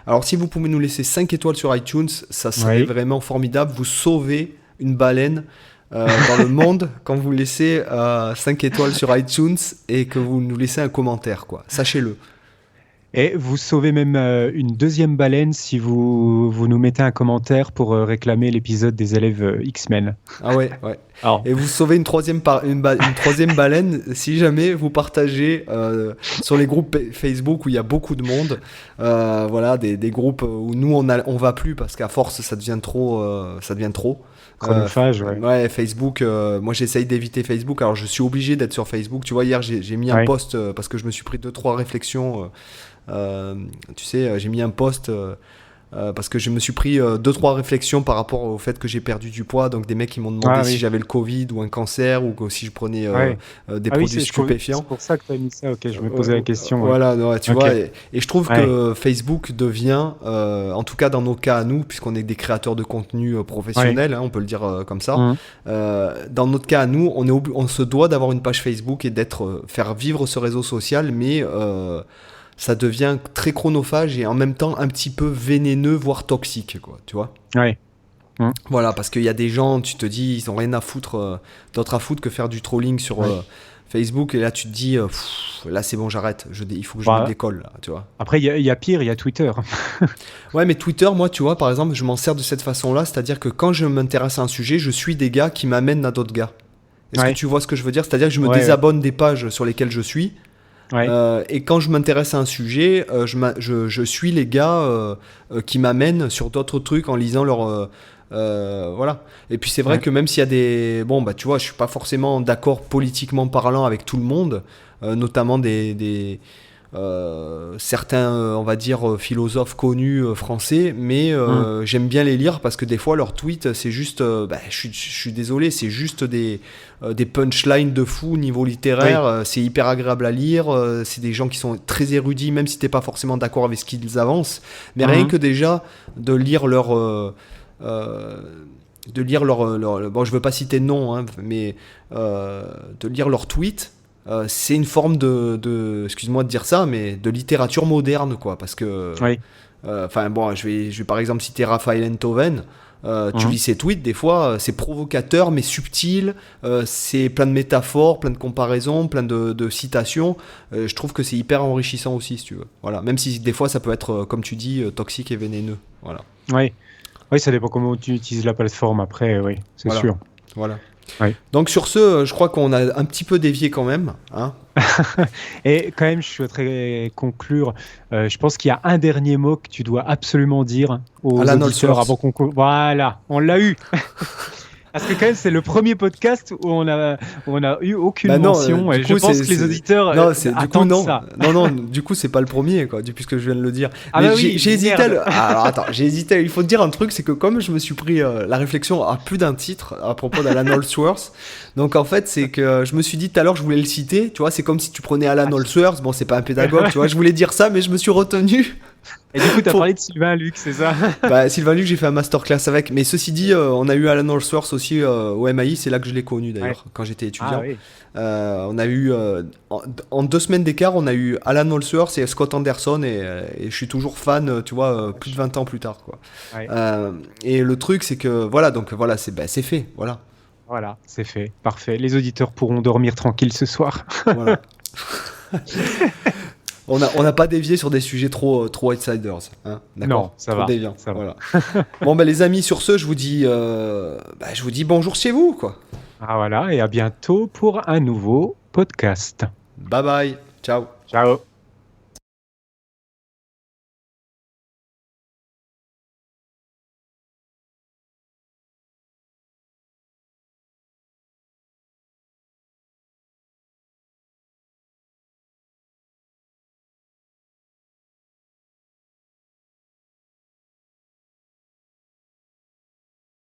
Alors si vous pouvez nous laisser 5 étoiles sur iTunes, ça serait Oui. vraiment formidable. Vous sauvez une baleine dans le monde quand vous laissez 5 étoiles sur iTunes et que vous nous laissez un commentaire, quoi. Sachez-le. Et vous sauvez même une deuxième baleine si vous nous mettez un commentaire pour réclamer l'épisode des élèves X-Men. Ah ouais, ouais. Alors, Et vous sauvez une troisième baleine si jamais vous partagez sur les groupes Facebook où il y a beaucoup de monde, voilà, des groupes où nous on va plus parce qu'à force ça devient trop, chronophage, ouais. Ouais, Facebook, moi j'essaye d'éviter Facebook, alors je suis obligé d'être sur Facebook. Tu vois, hier j'ai mis un Ouais. post parce que je me suis pris 2-3 réflexions. Tu sais, j'ai mis un post parce que je me suis pris 2-3 réflexions par rapport au fait que j'ai perdu du poids. Donc des mecs qui m'ont demandé Ah, si oui. j'avais le Covid ou un cancer ou que si je prenais Ouais. des Ah oui, produits stupéfiants. c'est pour ça que tu as mis ça. Ok, je me posais la question. Ouais. Voilà, ouais, tu Ok. vois, et je trouve Ouais. que Facebook devient, en tout cas dans nos cas à nous, puisqu'on est des créateurs de contenu professionnels, hein, on peut le dire comme ça, Mhm. dans notre cas à nous, on se doit d'avoir une page Facebook et faire vivre ce réseau social, mais ça devient très chronophage et en même temps un petit peu vénéneux, voire toxique, quoi, tu vois. Ouais. Voilà, parce qu'il y a des gens, tu te dis, ils ont rien à foutre, d'autre à foutre que faire du trolling sur Ouais. Facebook, et là tu te dis, là c'est bon, j'arrête, il faut que je Bah, me décolle, là, tu vois. Après, il y a pire, il y a Twitter. Ouais, mais Twitter, moi, tu vois, par exemple, je m'en sers de cette façon-là, c'est-à-dire que quand je m'intéresse à un sujet, je suis des gars qui m'amènent à d'autres gars. Est-ce Ouais. que tu vois ce que je veux dire? C'est-à-dire que je me Ouais, désabonne des pages sur lesquelles je suis. Ouais. Et quand je m'intéresse à un sujet, je suis les gars qui m'amènent sur d'autres trucs en lisant voilà. Et puis c'est vrai Ouais. que même s'il y a des... Bon, bah tu vois, je suis pas forcément d'accord politiquement parlant avec tout le monde, notamment certains, on va dire, philosophes connus français, mais j'aime bien les lire parce que des fois, leurs tweets, c'est juste... je suis désolé, c'est juste des punchlines de fou niveau littéraire. Oui. C'est hyper agréable à lire. C'est des gens qui sont très érudits, même si t'es pas forcément d'accord avec ce qu'ils avancent. Mais rien que déjà de lire bon, je veux pas citer de nom, hein, mais de lire leurs tweets, c'est une forme excuse-moi de dire ça, mais de littérature moderne, quoi, parce que, Oui. enfin bon, je vais par exemple citer Raphaël Enthoven. Tu lis ses tweets, des fois, c'est provocateur mais subtil, c'est plein de métaphores, plein de comparaisons, plein de citations. Je trouve que c'est hyper enrichissant aussi, si tu veux. Voilà. Même si des fois ça peut être, comme tu dis, toxique et vénéneux. Voilà. Oui. Oui, ça dépend comment tu utilises la plateforme après, oui, c'est Voilà. sûr. Voilà. Oui. Donc sur ce, je crois qu'on a un petit peu dévié quand même. Hein. Et quand même, je souhaiterais conclure. Je pense qu'il y a un dernier mot que tu dois absolument dire aux Alan auditeurs Allsworth. avant qu'on... Voilà, on l'a eu. Parce que quand même, c'est le premier podcast où on a eu aucune Bah non, mention. du Et coup, je pense que les auditeurs non, du coup attendent non. ça. Non, du coup c'est pas le premier, quoi, puisque je viens de le dire. Ah Mais bah oui, j'ai hésité. merde. Alors attends, j'ai hésité. Il faut te dire un truc, c'est que comme je me suis pris la réflexion à plus d'un titre à propos d'Alan Allsworth, donc en fait c'est que je me suis dit tout à l'heure je voulais le citer. Tu vois, c'est comme si tu prenais Alan Allsworth. Bon, c'est pas un pédagogue, tu vois. Je voulais dire ça, mais je me suis retenu. Et du coup, tu as Pour- parlé de Sylvain Luc, c'est ça? Bah, Sylvain Luc, j'ai fait un masterclass avec. Mais ceci dit, on a eu Alan Allsworth aussi au MAI. C'est là que je l'ai connu d'ailleurs, quand j'étais étudiant. Ah oui. On a eu en 2 semaines d'écart, on a eu Alan Allsworth et Scott Anderson et je suis toujours fan, tu vois, plus de 20 ans plus tard, quoi. Ouais. Et le truc, c'est que voilà, donc voilà, c'est fait, voilà. Voilà, c'est fait. Parfait. Les auditeurs pourront dormir tranquilles ce soir. Voilà. On n'a pas dévié sur des sujets trop outsiders, hein, d'accord. Non, ça Trop va, déviants, ça va. voilà. Bon, bah, les amis, sur ce, je vous dis bonjour chez vous, quoi. Ah voilà, et à bientôt pour un nouveau podcast. Bye bye, ciao. Ciao.